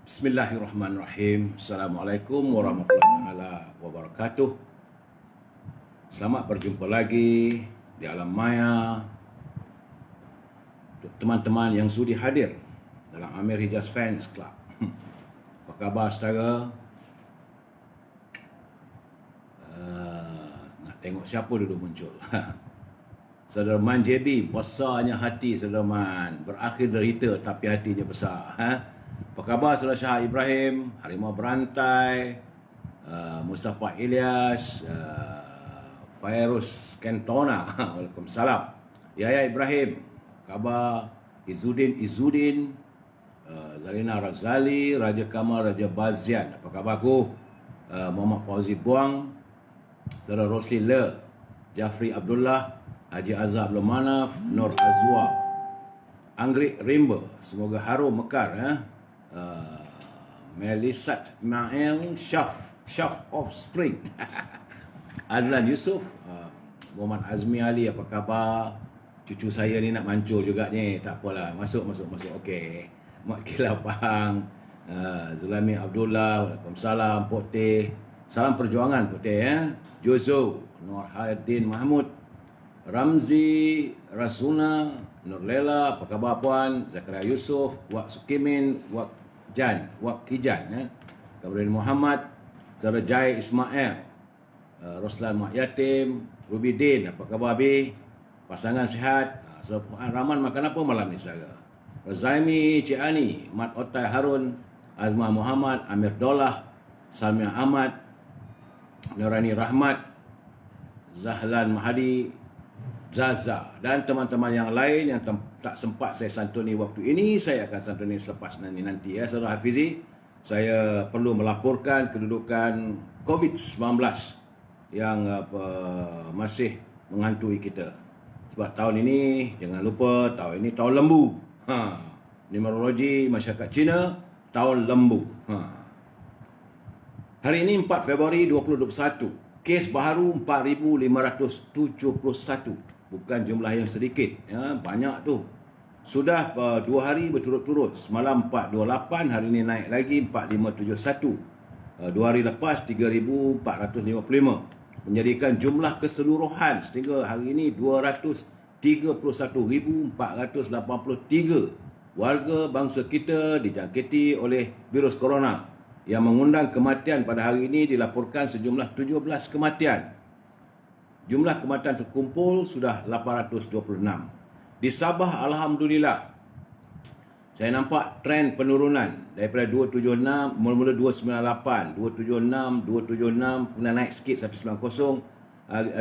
Bismillahirrahmanirrahim. Assalamualaikum warahmatullahi wabarakatuh. Selamat berjumpa lagi di alam maya. Untuk teman-teman yang sudi hadir dalam Amir Hijaz Fans Club. Apa khabar saudara? Nak tengok siapa dulu muncul. Saudara Man JB, besarnya hati saudara Man. Berakhir derita tapi hatinya besar. Apa khabar saudara Syah Ibrahim, Harimau Berantai, Mustafa Ilyas, Fairuz Kentona, Waalaikumsalam. Yaya Ibrahim, khabar? Izzuddin, Zalina Razali, Raja Kamal, Raja Bazian. Apa khabar aku? Muhammad Fauzi Buang, saudara Rosli Le, Jafri Abdullah, Haji Azhar Abdul Manaf, Nur Azwa, Anggrik Rimba, semoga harum mekar. Melisat Mael Syaf of Spring. Azlan Yusuf, Muhammad Azmi Ali, apa khabar? Cucu saya ni nak mancul juga ni. Tak apalah, masuk. Okey. Mak Kilapang, Zulami Abdullah, Waalaikumsalam. Pok Teh, salam perjuangan Pok Teh. Jozo, Nur Haidin Mahmud, Ramzi Rasuna, Nur Lela, apa khabar puan? Zakaria Yusof, Wak Sukimin, Wak Kijan, Kabril Muhammad, Zara Jai Ismail, Roslan Mak Yatim, Ruby Din, apa khabar Abi? Pasangan sihat. Rahman makan apa malam ni saudara? Razaimi Ciani, Mat Otai Harun, Azma Muhammad, Amir Dolah, Salmia Ahmad, Nurani Rahmat, Zahlan Mahadi, Zaza dan teman-teman yang lain yang tak sempat saya santuni waktu ini, saya akan santuni selepas nanti ya. Saudara Hafizi, saya perlu melaporkan kedudukan COVID-19 yang masih menghantui kita. Sebab tahun ini, jangan lupa, tahun ini tahun lembu. Numerologi masyarakat Cina, tahun lembu. Hari ini 4 Februari 2021. Kes baru 4,571. Bukan jumlah yang sedikit, ya, banyak tu. Sudah 2 hari berturut-turut. Semalam 428, hari ini naik lagi 4571. 2 hari lepas 3,455. Menjadikan jumlah keseluruhan sehingga hari ini 231,483 warga bangsa kita dijangkiti oleh virus corona, yang mengundang kematian pada hari ini dilaporkan sejumlah 17 kematian. Jumlah kematian terkumpul sudah 826. Di Sabah, alhamdulillah, saya nampak trend penurunan daripada 276, mula-mula 298, 276, kemudian naik sikit 190,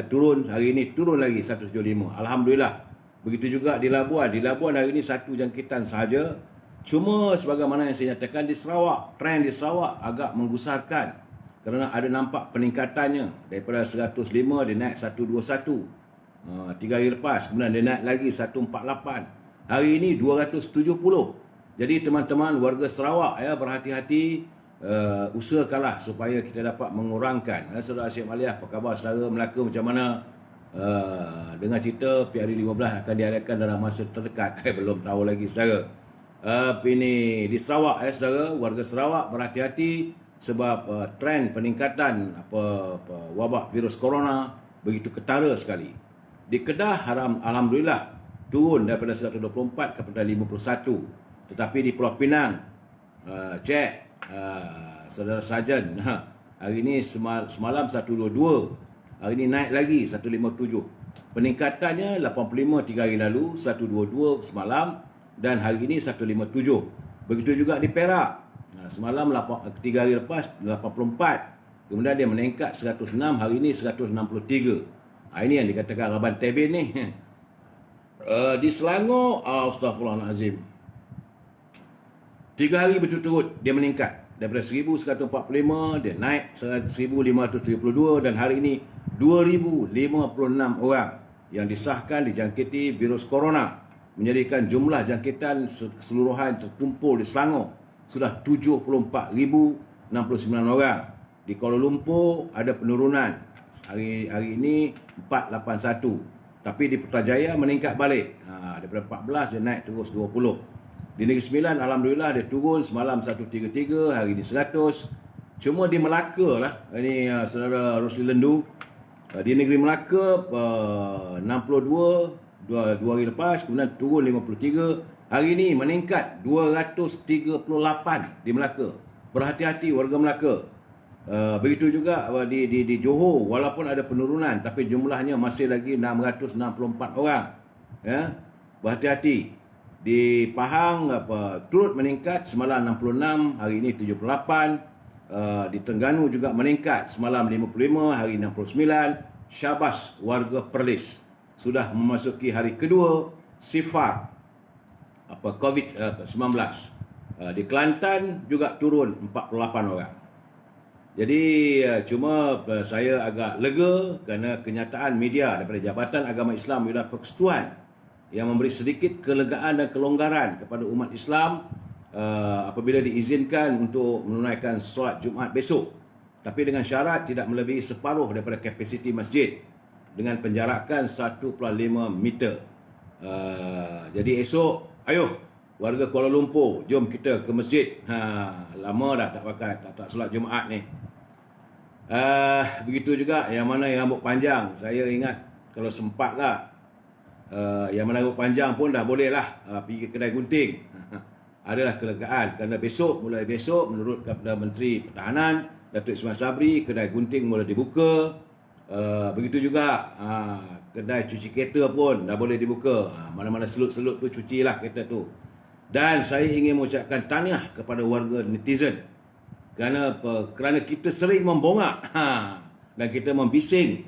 turun, hari ini turun lagi 175. Alhamdulillah. Begitu juga di Labuan. Di Labuan hari ini satu jangkitan sahaja. Cuma sebagaimana yang saya nyatakan di Sarawak, trend di Sarawak agak menggusarkan. Kerana ada nampak peningkatannya daripada 105 dia naik 121. 3 hari lepas kemudian dia naik lagi 148. Hari ini 270. Jadi teman-teman warga Sarawak, ya, berhati-hati, usahakanlah supaya kita dapat mengurangkan. Saudara Syekh Maliah, apa khabar saudara Melaka, macam mana? Dengar cerita PRU15 akan diadakan dalam masa terdekat. Belum tahu lagi saudara. Ini di Sarawak, saudara, warga Sarawak berhati-hati sebab trend peningkatan wabak virus corona begitu ketara sekali. Di Kedah, alhamdulillah turun daripada 124 kepada 51. Tetapi di Pulau Pinang, saudara Sarjan, hari ini semalam 122, hari ini naik lagi 157. Peningkatannya 85 3 hari lalu, 122 semalam, dan hari ini 157. Begitu juga di Perak. Semalam 3 hari lepas 84. Kemudian dia meningkat 106, hari ini 163. Ini yang dikatakan Raban Tebin ni. Di Selangor, astagfirullahalazim, 3 hari berturut-turut dia meningkat. Daripada 1,145 dia naik 1,572, dan hari ini 2,056 orang yang disahkan dijangkiti virus corona, menjadikan jumlah jangkitan keseluruhan terkumpul di Selangor sudah 74,069 orang. Di Kuala Lumpur ada penurunan. Hari ini 481. Tapi di Putrajaya meningkat balik. Daripada 14 dia naik terus 20. Di Negeri Sembilan alhamdulillah dia turun semalam 133, hari ini 100. Cuma di Melaka lah, ini saudara Rosli Lendu, di negeri Melaka 62 dua hari lepas, kemudian turun 53. Hari ini meningkat 238 di Melaka. Berhati-hati warga Melaka. Begitu juga di Johor, walaupun ada penurunan tapi jumlahnya masih lagi 664 orang. Ya, berhati-hati. Di Pahang turut meningkat, semalam 66, hari ini 78. Di Terengganu juga meningkat, semalam 55, hari 69. Syabas warga Perlis, sudah memasuki hari kedua sifar COVID-19. Di Kelantan juga turun 48 orang. Jadi cuma saya agak lega kerana kenyataan media daripada Jabatan Agama Islam Wilayah Persekutuan yang memberi sedikit kelegaan dan kelonggaran kepada umat Islam apabila diizinkan untuk menunaikan solat Jumaat besok, tapi dengan syarat tidak melebihi separuh daripada kapasiti masjid dengan penjarakan 1.5 meter. Jadi esok, ayo warga Kuala Lumpur, jom kita ke masjid. Lama dah tak solat Jumaat ni. Begitu juga yang mana yang rambut panjang, saya ingat kalau sempat lah, yang mana rambut panjang pun dah boleh lah pergi ke kedai gunting. Adalah kelegaan kerana mulai besok menurut kepada Menteri Pertahanan Datuk Ismail Sabri, kedai gunting mula dibuka. Begitu juga kedai cuci kereta pun dah boleh dibuka. Mana-mana selut-selut tu cucilah kereta tu. Dan saya ingin mengucapkan tahniah kepada warga netizen kerana kita sering membongak dan kita membising.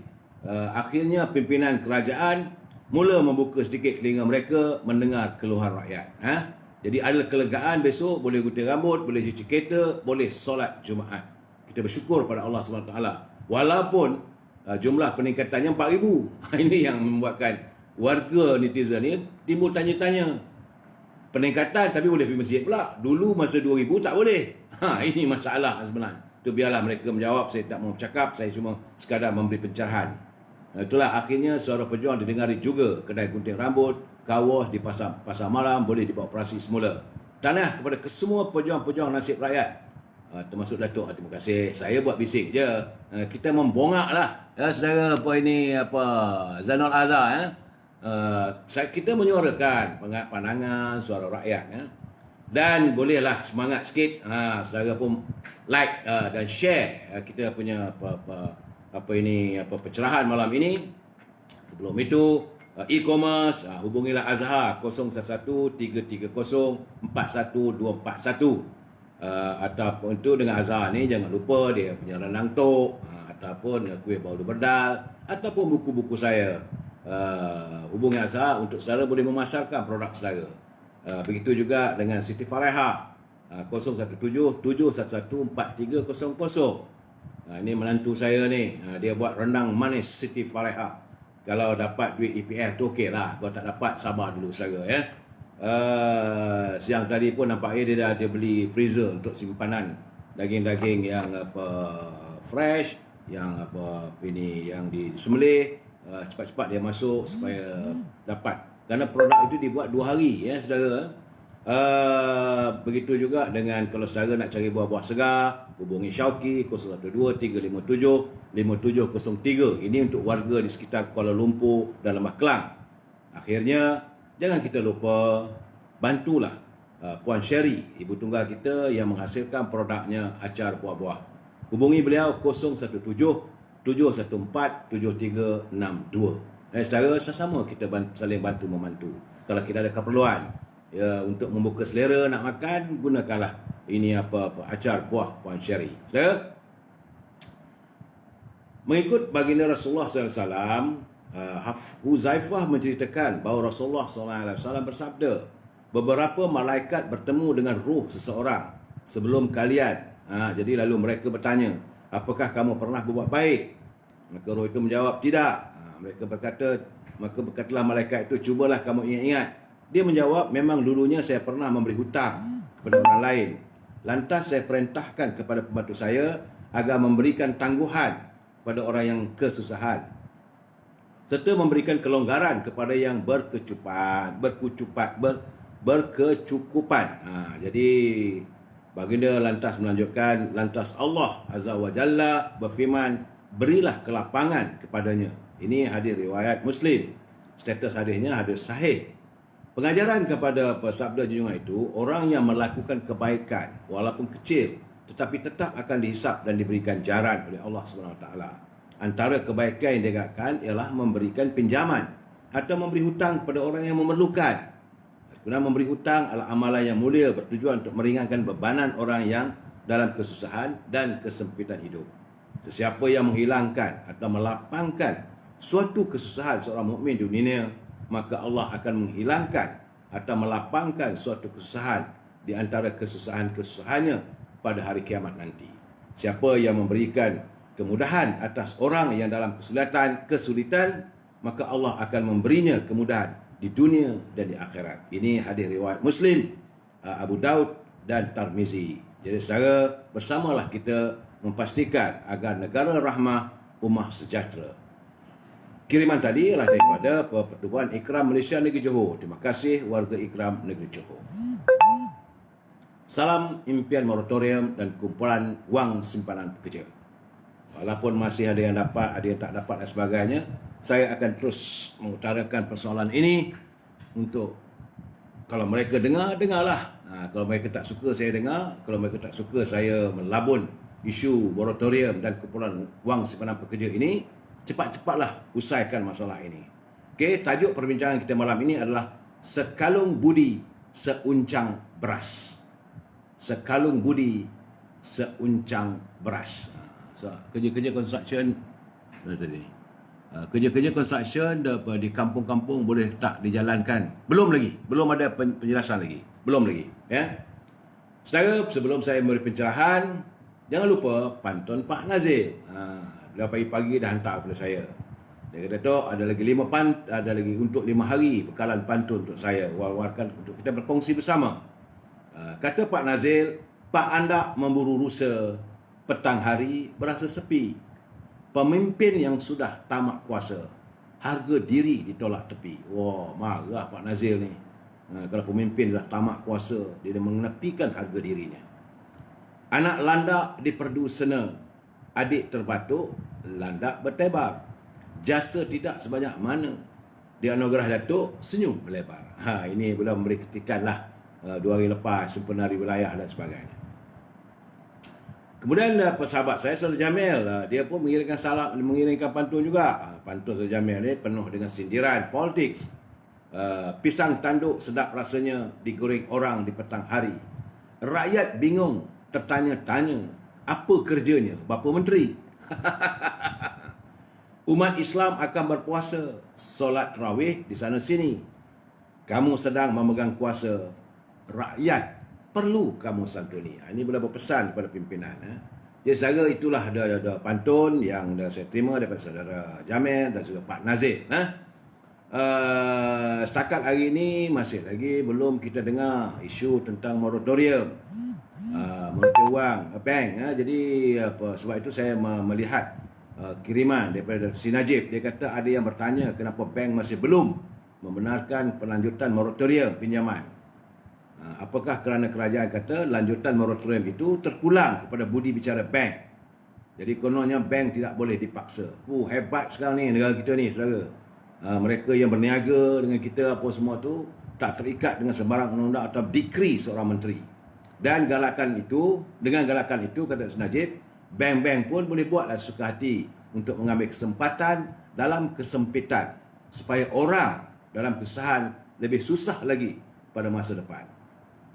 Akhirnya pimpinan kerajaan mula membuka sedikit telinga mereka mendengar keluhan rakyat. Jadi ada kelegaan, besok boleh gunting rambut, boleh cuci kereta, boleh solat Jumaat. Kita bersyukur pada Allah SWT. Walaupun jumlah peningkatannya 4,000. Ini yang membuatkan warga netizen ni timbul tanya-tanya. Peningkatan tapi boleh pergi masjid pula. Dulu masa 2000 tak boleh. Ini masalah sebenarnya. Itu biarlah mereka menjawab, saya tak mau bercakap, saya cuma sekadar memberi pencerahan. Itulah akhirnya suara pejuang didengari juga. Kedai gunting rambut, kawah di pasar malam boleh beroperasi semula. Tahniah kepada kesemua pejuang-pejuang nasib rakyat. Termasuk Datuk. Terima kasih. Saya buat bising je. Kita membongak lah. Saudara Zainul Azhar. Kita menyuarakan pandangan suara rakyat. Dan bolehlah semangat sikit. Saudara pun like dan share kita punya pencerahan malam ini. Sebelum itu, e-commerce, hubungilah Azhar 0113304141. Ataupun itu dengan Azhar ni jangan lupa dia punya rendang tok, ataupun kuih bau berdal, ataupun buku-buku saya. Hubungi Azhar untuk saudara boleh memasarkan produk saudara. Begitu juga dengan Siti Fareha 017-711-4300. Ini menantu saya ni, dia buat rendang manis Siti Fareha. Kalau dapat duit EPF tu okey lah. Kalau tak dapat, sabar dulu saudara ya. Siang tadi pun nampaknya dia beli freezer untuk simpanan daging-daging yang fresh, yang yang disembelih. Cepat-cepat dia masuk supaya dapat. Kerana produk itu dibuat 2 hari ya saudara. Begitu juga dengan kalau saudara nak cari buah-buah segar, hubungi Syauqi 012-357-5703. Ini untuk warga di sekitar Kuala Lumpur dan Lembah Kelang. Akhirnya, jangan kita lupa bantulah Puan Sherry, ibu tunggal kita yang menghasilkan produknya acar buah-buah. Hubungi beliau 017-714-7362. Saudara, sama-sama kita saling bantu-membantu. Kalau kita ada keperluan ya, untuk membuka selera nak makan, gunakanlah ini acar buah Puan Sherry. Saudara, mengikut baginda Rasulullah SAW, Huzaifah menceritakan bahawa Rasulullah SAW bersabda, beberapa malaikat bertemu dengan ruh seseorang sebelum kalian. Jadi lalu mereka bertanya, apakah kamu pernah berbuat baik? Maka ruh itu menjawab, tidak. Maka berkatalah malaikat itu, cubalah kamu ingat-ingat. Dia menjawab, memang dulunya saya pernah memberi hutang kepada orang lain. Lantas saya perintahkan kepada pembantu saya agar memberikan tangguhan kepada orang yang kesusahan, serta memberikan kelonggaran kepada yang berkecukupan. Jadi baginda lantas melanjutkan, lantas Allah Azza wa Jalla berfirman, berilah kelapangan kepadanya. Ini hadis riwayat Muslim. Status hadisnya hadis sahih. Pengajaran kepada pesabda junjungan itu, orang yang melakukan kebaikan walaupun kecil tetapi tetap akan dihisap dan diberikan jaran oleh Allah SWT. Antara kebaikan yang digerakkan ialah memberikan pinjaman atau memberi hutang kepada orang yang memerlukan. Kerana memberi hutang adalah amalan yang mulia bertujuan untuk meringankan bebanan orang yang dalam kesusahan dan kesempitan hidup. Sesiapa yang menghilangkan atau melapangkan suatu kesusahan seorang mukmin di dunia, maka Allah akan menghilangkan atau melapangkan suatu kesusahan di antara kesusahan-kesusahannya pada hari kiamat nanti. Siapa yang memberikan kemudahan atas orang yang dalam kesulitan, maka Allah akan memberinya kemudahan di dunia dan di akhirat. Ini hadis riwayat Muslim, Abu Daud dan Tirmizi. Jadi saudara, bersamalah kita memastikan agar negara rahmah, ummah sejahtera. Kiriman tadi adalah daripada Pertubuhan Ikram Malaysia Negeri Johor. Terima kasih warga Ikram Negeri Johor. Salam impian moratorium dan kumpulan wang simpanan pekerja. Walaupun masih ada yang dapat, ada yang tak dapat dan sebagainya, saya akan terus mengutarakan persoalan ini untuk, kalau mereka dengar, dengarlah. Kalau mereka tak suka, saya dengar. Kalau mereka tak suka, saya melabun isu moratorium dan kumpulan wang simpanan pekerja ini. Cepat-cepatlah usaikan masalah ini. Okey, tajuk perbincangan kita malam ini adalah sekalung budi seuncang beras. Sekalung budi seuncang beras. Kerja-kerja construction tadi. Kerja-kerja construction di kampung-kampung boleh tak dijalankan? Belum lagi. Belum ada penjelasan lagi. Belum lagi, ya. Saudara, sebelum saya memberi pencerahan, jangan lupa pantun Pak Nazir. Dia pagi-pagi dah hantar kepada saya. Dia kata, Tok, ada lagi untuk 5 hari bekalan pantun untuk saya. War-warkan untuk kita berkongsi bersama. Kata Pak Nazir, Pak anda memburu rusa, petang hari berasa sepi. Pemimpin yang sudah tamak kuasa, harga diri ditolak tepi. Wah, marah Pak Nazir ni. Kalau pemimpin dah tamak kuasa, dia menepikan harga dirinya. Anak landak diperdu sena, adik terbatuk, landak bertebar. Jasa tidak sebanyak mana, di anugerah Datuk senyum melebar. Ini belum memberi ketikan lah. 2 hari lepas, sempena hari wilayah dan sebagainya. Kemudian sahabat saya, Saudara Jamil, dia pun mengirimkan pantun juga. Pantun Saudara Jamil ni penuh dengan sindiran politik. Pisang tanduk sedap rasanya digoreng orang di petang hari. Rakyat bingung, tertanya-tanya, apa kerjanya Bapa Menteri? Umat Islam akan berpuasa, solat tarawih di sana sini. Kamu sedang memegang kuasa, rakyat perlu kamu santuni. Ini boleh berpesan kepada pimpinan. Jadi saudara, itulah ada pantun yang saya terima daripada Saudara Jamil dan juga Pak Nazir. Setakat hari ini masih lagi belum kita dengar isu tentang moratorium. Moratorium wang, bank. Jadi sebab itu saya melihat kiriman daripada Si Najib. Dia kata ada yang bertanya kenapa bank masih belum membenarkan pelanjutan moratorium pinjaman. Apakah kerana kerajaan kata lanjutan moratorium itu terpulang kepada budi bicara bank. Jadi kononnya bank tidak boleh dipaksa. Hebat sekarang ni negara kita ni, saudara. Mereka yang berniaga dengan kita apa semua tu tak terikat dengan sembarang undang-undang atau dekri seorang menteri. Dan dengan galakan itu kata Si Najib, bank-bank pun boleh buatlah suka hati untuk mengambil kesempatan dalam kesempitan supaya orang dalam kesusahan lebih susah lagi pada masa depan.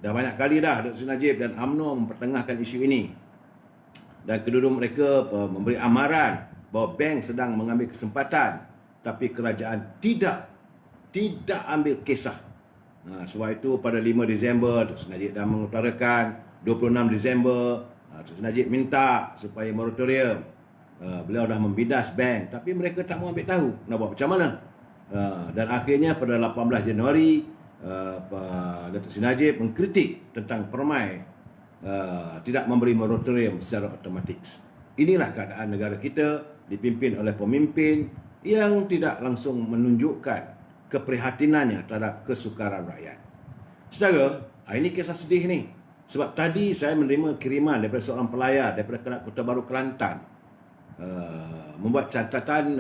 Dah banyak kali dah Dr. Si Najib dan UMNO mempertengahkan isu ini. Dan kedua-dua mereka memberi amaran bahawa bank sedang mengambil kesempatan, tapi kerajaan tidak ambil kisah. Sebab itu pada 5 Disember Dr. Najib dah mengutarakan, 26 Disember Dr. Najib minta supaya moratorium. Beliau dah membidas bank, tapi mereka tak mau ambil tahu nak buat macam mana. Dan akhirnya pada 18 Januari Dr. Si Najib mengkritik tentang permai tidak memberi moratorium secara automatik. Inilah keadaan negara kita dipimpin oleh pemimpin yang tidak langsung menunjukkan keprihatinannya terhadap kesukaran rakyat. Saudara, ini kisah sedih ni. Sebab tadi saya menerima kiriman daripada seorang pelayar daripada Kota Baru, Kelantan. Membuat catatan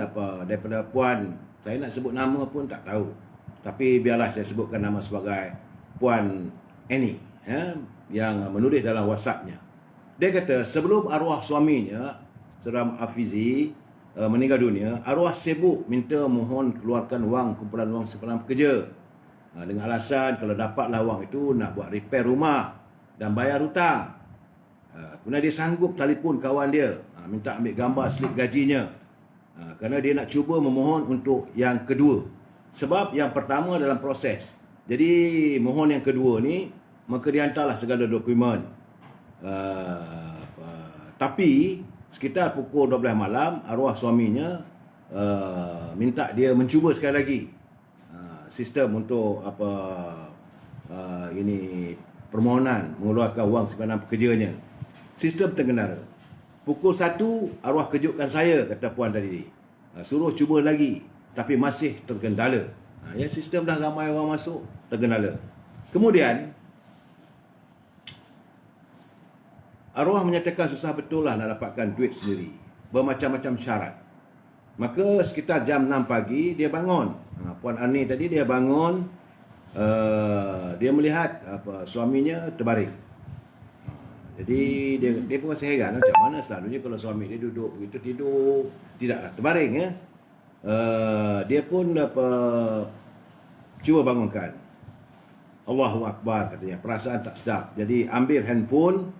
daripada puan, saya nak sebut nama pun tak tahu. Tapi biarlah saya sebutkan nama sebagai Puan Annie, yang menulis dalam WhatsApp-nya. Dia kata sebelum arwah suaminya, Saudara Afizi, meninggal dunia, arwah sibuk minta mohon keluarkan wang, kumpulan wang simpanan pekerja. Dengan alasan kalau dapatlah wang itu nak buat repair rumah dan bayar hutang. Kemudian dia sanggup telefon kawan dia, minta ambil gambar slip gajinya. Kerana dia nak cuba memohon untuk yang kedua. Sebab yang pertama dalam proses. Jadi mohon yang kedua ni, maka dihantarlah segala dokumen. Tapi sekitar pukul 12 malam, arwah suaminya minta dia mencuba sekali lagi sistem untuk ini permohonan mengeluarkan wang simpanan pekerjanya. Sistem terkendala. Pukul 1 arwah kejutkan saya, kata puan tadi. Suruh cuba lagi, tapi masih terkendala. Ya, sistem dah ramai orang masuk, terkendala. Kemudian arwah menyatakan susah betul lah nak dapatkan duit sendiri, bermacam-macam syarat. Maka sekitar jam 6 pagi dia bangun. Puan Ani tadi dia bangun, dia melihat suaminya terbaring. Jadi dia pun rasa heran, macam mana selalunya kalau suami dia duduk begitu tidur, tidaklah terbaring ya. Dia pun cuba bangunkan. Allahu Akbar katanya, perasaan tak sedap. Jadi ambil handphone,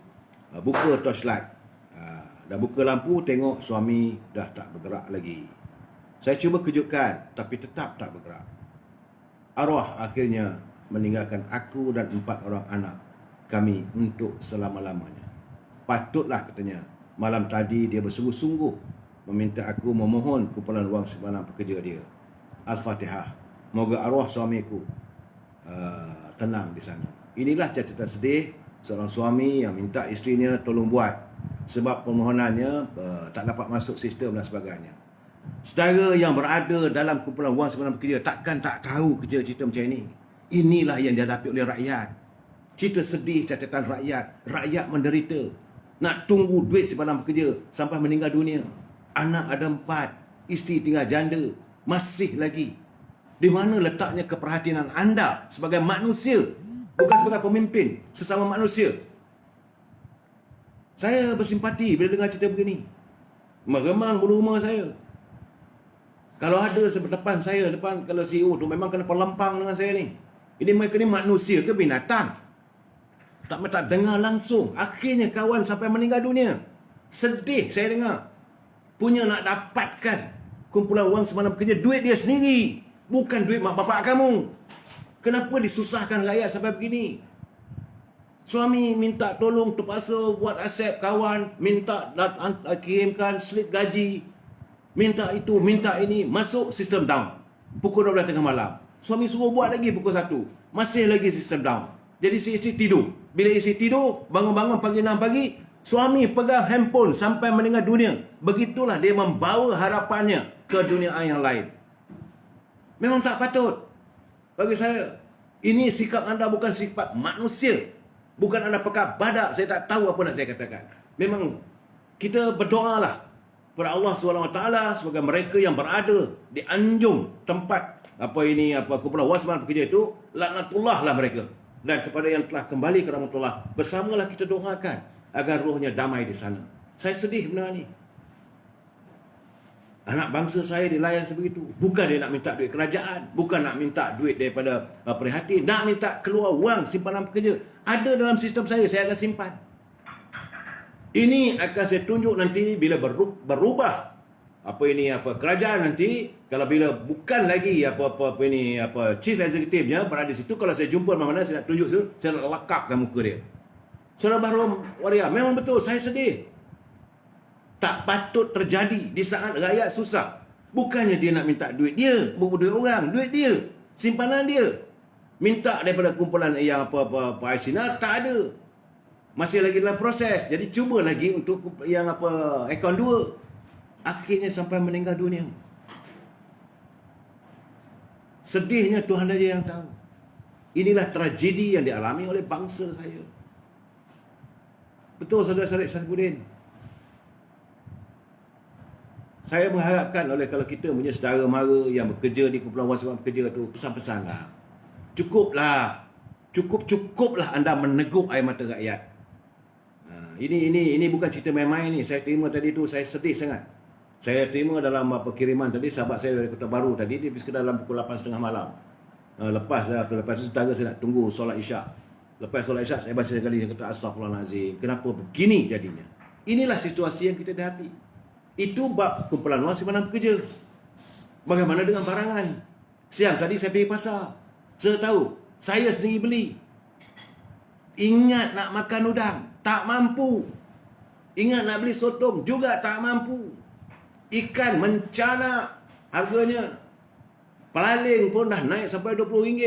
buka torchlight. Dah buka lampu, tengok suami dah tak bergerak lagi. Saya cuba kejutkan, tapi tetap tak bergerak. Arwah akhirnya meninggalkan aku dan 4 orang anak kami untuk selama-lamanya. Patutlah katanya, malam tadi dia bersungguh-sungguh meminta aku memohon kumpulan wang simpanan pekerja dia. Al-Fatihah. Moga arwah suamiku tenang di sana. Inilah catatan sedih seorang suami yang minta isterinya tolong buat sebab permohonannya tak dapat masuk sistem dan sebagainya. Saudara yang berada dalam kumpulan wang simpanan pekerja takkan tak tahu cerita macam ini. Inilah yang dihadapi oleh rakyat. Cerita sedih catatan rakyat. Rakyat menderita. Nak tunggu duit simpanan pekerja sampai meninggal dunia. Anak ada 4, isteri tinggal janda. Masih lagi. Di mana letaknya keperhatianan anda sebagai manusia, bukan sebagai pemimpin, sesama manusia? Saya bersimpati bila dengar cerita begini. Meremang bulu rumah saya. Kalau ada depan saya, kalau CEO tu memang kena pelempang dengan saya ni. Ini mereka ni manusia ke binatang? Tak dengar langsung. Akhirnya kawan sampai meninggal dunia. Sedih saya dengar. Punya nak dapatkan kumpulan wang simpanan pekerja, duit dia sendiri, bukan duit mak bapak kamu. Kenapa disusahkan rakyat sampai begini? Suami minta tolong, terpaksa buat accept kawan, minta kirimkan slip gaji, minta itu, minta ini, masuk sistem down. Pukul 12 tengah malam. Suami suruh buat lagi pukul 1. Masih lagi sistem down. Jadi si isteri tidur. Bila isteri tidur, bangun-bangun pagi 6 pagi, suami pegang handphone sampai meninggal dunia. Begitulah dia membawa harapannya ke dunia yang lain. Memang tak patut. Bagi saya, ini sikap anda bukan sifat manusia. Bukan anda pekak badak. Saya tak tahu apa nak saya katakan. Memang kita berdoalah kepada Allah SWT sebagai mereka yang berada di anjung tempat kumpulan wang simpanan pekerja itu, laknatullah lah mereka. Dan kepada yang telah kembali ke rahmatullah, bersamalah kita doakan agar rohnya damai di sana. Saya sedih benar ni. Anak bangsa saya dilayan sebegitu. Bukan dia nak minta duit kerajaan, bukan nak minta duit daripada prihatin, nak minta keluar wang simpanan pekerja. Ada dalam sistem saya akan simpan. Ini akan saya tunjuk nanti bila berubah kerajaan nanti, kalau bila bukan lagi chief executive-nya berada di situ, kalau saya jumpa mana-mana, saya nak tunjuk situ, saya nak lekapkan muka dia. Saudara Bahru Waria, memang betul saya sedih. Tak patut terjadi di saat rakyat susah. Bukannya dia nak minta duit dia, bukan duit orang, duit dia, simpanan dia. Minta daripada kumpulan yang ICNA, tak ada. Masih lagi dalam proses. Jadi cuba lagi untuk yang akaun 2. Akhirnya sampai meninggal dunia. Sedihnya Tuhan saja yang tahu. Inilah tragedi yang dialami oleh bangsa saya. Betul Saudara Syarif Sarifuddin. Saya mengharapkan kalau kita punya saudara mara yang bekerja di kumpulan wasit bekerja tu, pesan-pesanlah. Cukuplah anda meneguk air mata rakyat. Ini bukan cerita main-main ni. Saya terima tadi tu, saya sedih sangat. Saya terima dalam kiriman tadi, sahabat saya dari Kota Baru tadi, dia sekedar dalam pukul 8.30 malam. Lepas tu saudara saya nak tunggu solat isyak. Lepas solat isyak, saya baca sekali, dia kata astagfirullahalazim. Kenapa begini jadinya? Inilah situasi yang kita hadapi. Itu bab kumpulan wang simpan bekerja. Bagaimana dengan barangan? Siang tadi saya pergi pasar. Saya tahu, saya sendiri beli. Ingat nak makan udang, tak mampu. Ingat nak beli sotong, juga tak mampu. Ikan mencana harganya. Pelaling pun dah naik sampai RM20.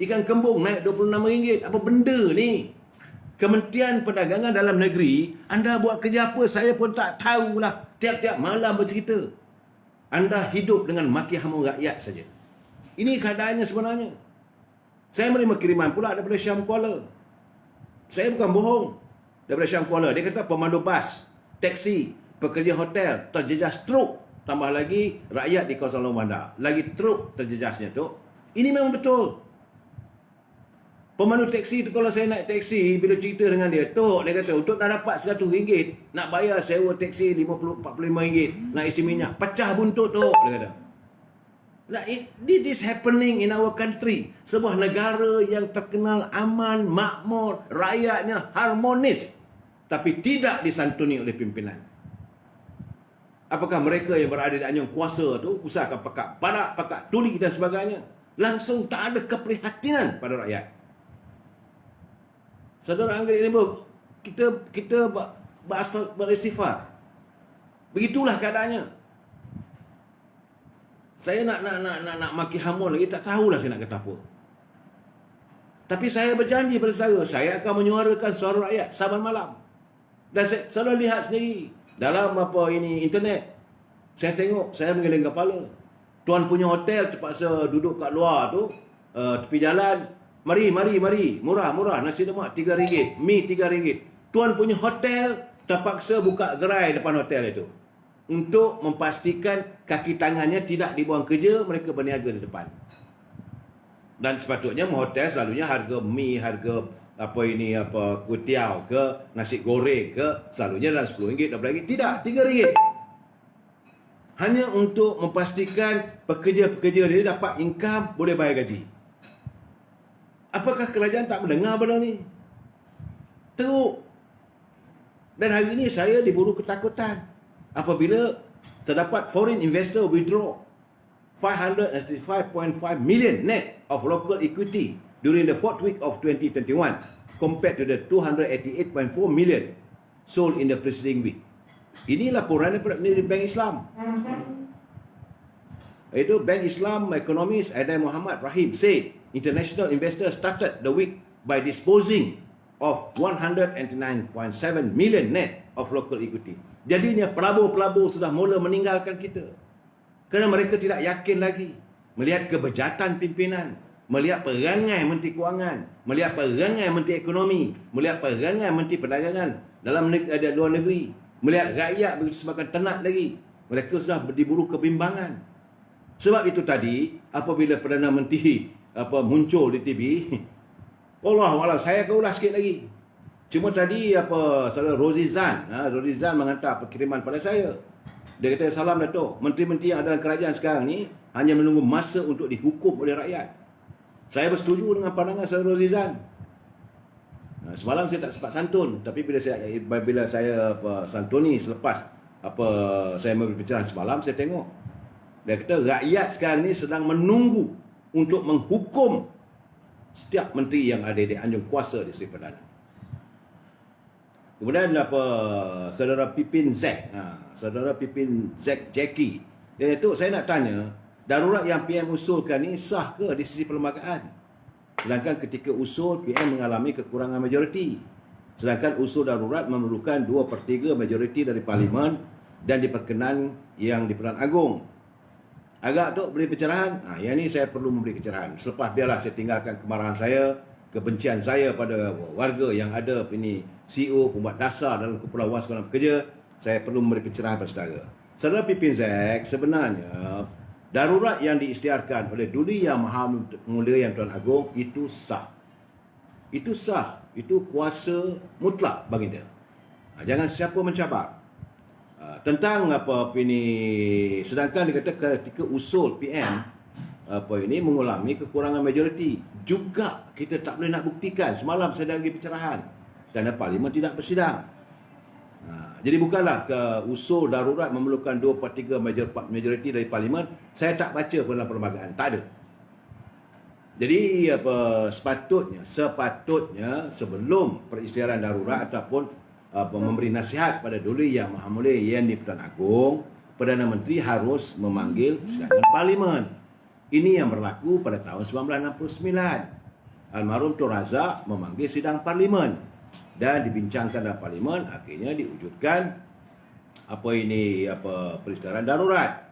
Ikan kembung naik RM26. Apa benda ni? Kementerian Perdagangan Dalam Negeri, anda buat kerja apa? Saya pun tak tahulah. Tiap-tiap malam bercerita. Anda hidup dengan maki hamun rakyat saja. Ini keadaannya sebenarnya. Saya menerima kiriman pula daripada Syam Kuala. Saya bukan bohong. Daripada Syam Kuala. Dia kata pemandu bas, teksi, pekerja hotel terjejas truk. Tambah lagi rakyat di kawasan Long Bandar. Lagi truk terjejasnya tu. Ini memang betul. Pemandu teksi tu, kalau saya naik teksi, bila cerita dengan dia, Tok, dia kata, untuk nak dapat RM100, nak bayar sewa teksi RM45, nak isi minyak. Pecah buntut, Tok, dia kata. This is happening in our country. Sebuah negara yang terkenal aman, makmur, rakyatnya harmonis. Tapi tidak disantuni oleh pimpinan. Apakah mereka yang berada di anjung kuasa tu, usahakan pakat badak, pakat tuli dan sebagainya, langsung tak ada keprihatinan pada rakyat. Saudara Anggrit ini, kita beristighfar. Begitulah keadaannya. Saya nak maki hamun lagi, tak tahulah saya nak kata apa. Tapi saya berjanji pada saya akan menyuarakan suara rakyat saban malam. Dan saya selalu lihat sendiri dalam internet. Saya tengok, saya menggeleng kepala. Tuan punya hotel terpaksa duduk kat luar tu, tepi jalan. Mari, murah, nasi lemak RM3, mi RM3. Tuan punya hotel terpaksa buka gerai depan hotel itu. Untuk memastikan kaki tangannya tidak dibuang kerja, mereka berniaga di depan. Dan sepatutnya hotel selalunya harga mi, harga kuitiau ke, nasi goreng ke, selalunya dalam RM10, RM12. Tidak, RM3. Hanya untuk memastikan pekerja-pekerja dia dapat income, boleh bayar gaji. Apakah kerajaan tak mendengar benda ni? Teruk. Dan hari ini saya diburu ketakutan apabila terdapat foreign investor withdraw 535.5 million net of local equity during the 4th week of 2021 compared to the 288.4 million sold in the preceding week. Ini laporan daripada Bank Islam. Itu Bank Islam economist Adam Muhammad Rahim said international investors started the week by disposing of 199.7 million net of local equity. Jadinya pelabur-pelabur sudah mula meninggalkan kita. Kerana mereka tidak yakin lagi melihat kebejatan pimpinan, melihat perangai Menteri Kewangan, melihat perangai Menteri Ekonomi, melihat perangai Menteri Perdagangan dalam luar negeri, melihat rakyat begitu semakin tenat lagi. Mereka sudah diburu kebimbangan. Sebab itu tadi apabila Perdana Menteri muncul di TV, Allah, saya akan ulas sikit lagi. Cuma tadi saudara Rozizan menghantar perkiriman pada saya. Dia kata, salam Datuk, menteri-menteri yang ada dalam kerajaan sekarang ni hanya menunggu masa untuk dihukum oleh rakyat. Saya bersetuju dengan pandangan saudara Rozizan. Semalam saya tak sempat santun, tapi bila saya santuni selepas saya berbincang semalam, saya tengok dia kata rakyat sekarang ni sedang menunggu untuk menghukum setiap menteri yang ada di anjung kuasa di Seri Perdana. Kemudian saudara Pipin Zack, Jackie, dia kata, saya nak tanya, darurat yang PM usulkan ni sah ke di sisi perlembagaan? Sedangkan ketika usul, PM mengalami kekurangan majoriti. Sedangkan usul darurat memerlukan 2/3 majoriti dari Parlimen dan diperkenan yang di Perdana Agong. agak tu beri pencerahan. Yang ni saya perlu memberi pencerahan. Selepas biarlah saya tinggalkan kemarahan saya, kebencian saya pada warga yang ada ini CEO pembuat dasar dalam Kumpulan Wan Sekualang Pekerja, saya perlu memberi pencerahan kepada saudara. Saudara pimpin Zek, sebenarnya darurat yang diisytiharkan oleh Duli Yang Maha Mulia Yang Tuan Agong itu sah. Itu sah. Itu kuasa mutlak bagi dia. Jangan siapa mencabar. Tentang apa ini, sedangkan dia kata ketika usul PM ini mengalami kekurangan majoriti, juga kita tak boleh nak buktikan. Semalam saya dah bagi pencerahan kerana Parlimen tidak bersidang. Jadi bukanlah ke usul darurat memerlukan 2/3 majoriti dari Parlimen. Saya tak baca pun dalam perlembagaan, tak ada. Jadi sepatutnya sebelum perisytiharan darurat ataupun memberi nasihat pada Duli Yang Maha Mulia Yang di-Pertuan Agong, Perdana Menteri harus memanggil persidangan Parlimen. Ini yang berlaku pada tahun 1969. Almarhum Tun Razak memanggil sidang Parlimen dan dibincangkan dalam Parlimen, akhirnya diwujudkan perisytiharan darurat.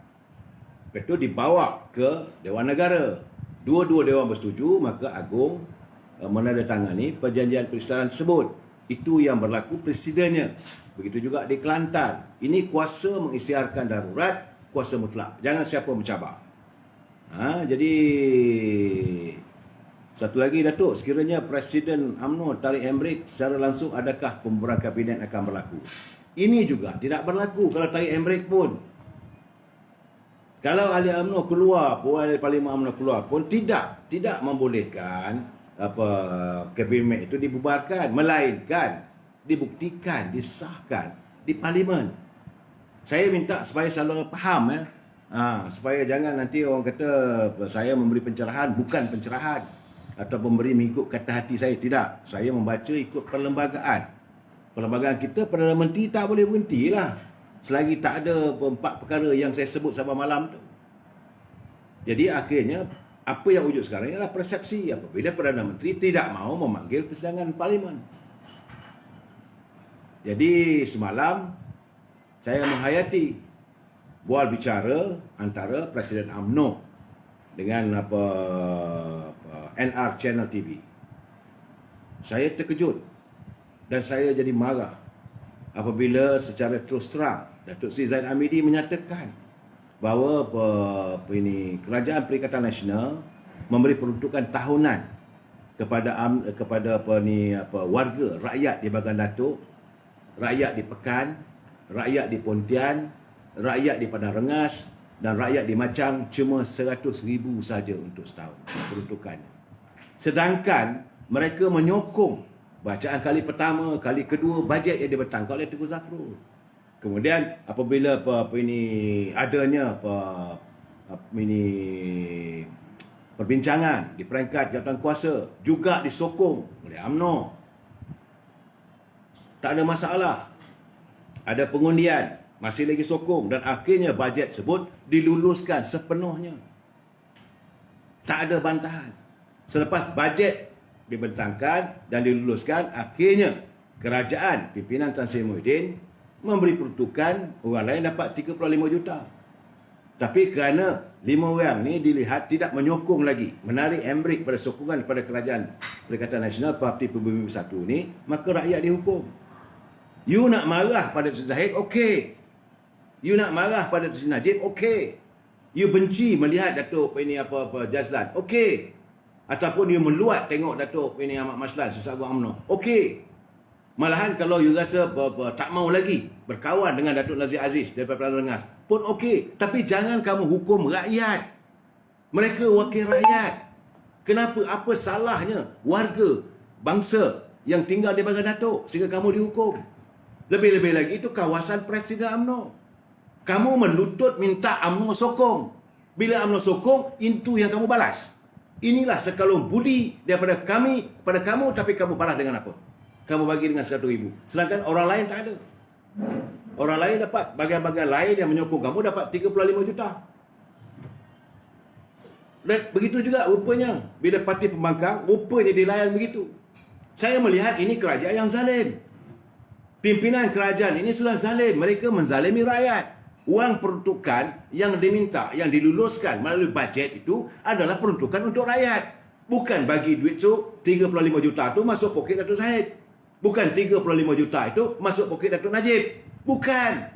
Itu dibawa ke Dewan Negara. Dua-dua dewan bersetuju, maka Agong menandatangani perjanjian perisytiharan tersebut. Itu yang berlaku presidennya. Begitu juga di Kelantan. Ini kuasa mengisytiharkan darurat, kuasa mutlak. Jangan siapa mencabar. Jadi satu lagi, Datuk, sekiranya Presiden UMNO tarik handbrake secara langsung, adakah pembubaran kabinet akan berlaku? Ini juga tidak berlaku kalau tarik handbrake pun. Kalau ahli UMNO keluar, ahli Parlimen UMNO keluar pun tidak membolehkan kabinet itu dibubarkan, melainkan dibuktikan, disahkan di Parlimen. Saya minta supaya selalu faham supaya jangan nanti orang kata saya memberi pencerahan, bukan pencerahan, atau memberi mengikut kata hati saya. Tidak, saya membaca ikut perlembagaan. Perlembagaan kita, Perdana Menteri tak boleh berhentilah selagi tak ada 4 perkara yang saya sebut sampai malam tu. Jadi akhirnya apa yang wujud sekarang ialah persepsi apabila Perdana Menteri tidak mahu memanggil persidangan Parlimen. Jadi semalam saya menghayati bual bicara antara Presiden UMNO dengan NR Channel TV. Saya terkejut dan saya jadi marah apabila secara terus terang Datuk Seri Zaid Hamidi menyatakan bahawa Kerajaan Perikatan Nasional memberi peruntukan tahunan kepada warga, rakyat di Bagan Datuk, rakyat di Pekan, rakyat di Pontian, rakyat di Padang Rengas dan rakyat di Machang cuma 100,000 saja untuk setahun peruntukannya. Sedangkan mereka menyokong bacaan kali pertama, kali kedua bajet yang dibentangkan oleh Tengku Zafrul. Kemudian apabila adanya perbincangan di peringkat jawatan kuasa juga disokong oleh UMNO. Tak ada masalah. Ada pengundian, masih lagi sokong, dan akhirnya bajet tersebut diluluskan sepenuhnya. Tak ada bantahan. Selepas bajet dibentangkan dan diluluskan, akhirnya kerajaan pimpinan Tan Sri Muhyiddin memberi peruntukan orang lain dapat 35 juta. Tapi kerana 5 orang ni dilihat tidak menyokong lagi, menarik handbrake pada sokongan kepada Kerajaan Perikatan Nasional Parti Pribumi Bersatu ni, maka rakyat dihukum. You nak marah pada Tun Zahid, okey. You nak marah pada Tun Najib, okey. You benci melihat Datuk Jazlan, okey. Ataupun you meluat tengok Datuk Ahmad Maslan, Susah Agung UMNO, okey. Malahan kalau you rasa tak mau lagi berkawan dengan Datuk Nazir Aziz daripada Padang Rengas pun okey. Tapi jangan kamu hukum rakyat. Mereka wakil rakyat. Kenapa? Apa salahnya warga bangsa yang tinggal di Bagan Datuk sehingga kamu dihukum? Lebih-lebih lagi itu kawasan Presiden UMNO. Kamu melutut minta UMNO sokong. Bila UMNO sokong, itu yang kamu balas. Inilah sekalung budi daripada kami pada kamu, tapi kamu balas dengan apa? Kamu bagi dengan 100,000. Sedangkan orang lain tak ada. Orang lain dapat, bagian-bagian lain yang menyokong kamu dapat 35 juta. Dan begitu juga rupanya bila parti pembangkang, rupanya dilayan begitu. Saya melihat ini kerajaan yang zalim. Pimpinan kerajaan ini sudah zalim. Mereka menzalimi rakyat. Wang peruntukan yang diminta, yang diluluskan melalui bajet itu adalah peruntukan untuk rakyat. Bukan bagi duit tu 35 juta tu masuk poket Datuk Zahid. Bukan 35 juta itu masuk poket Datuk Najib. Bukan.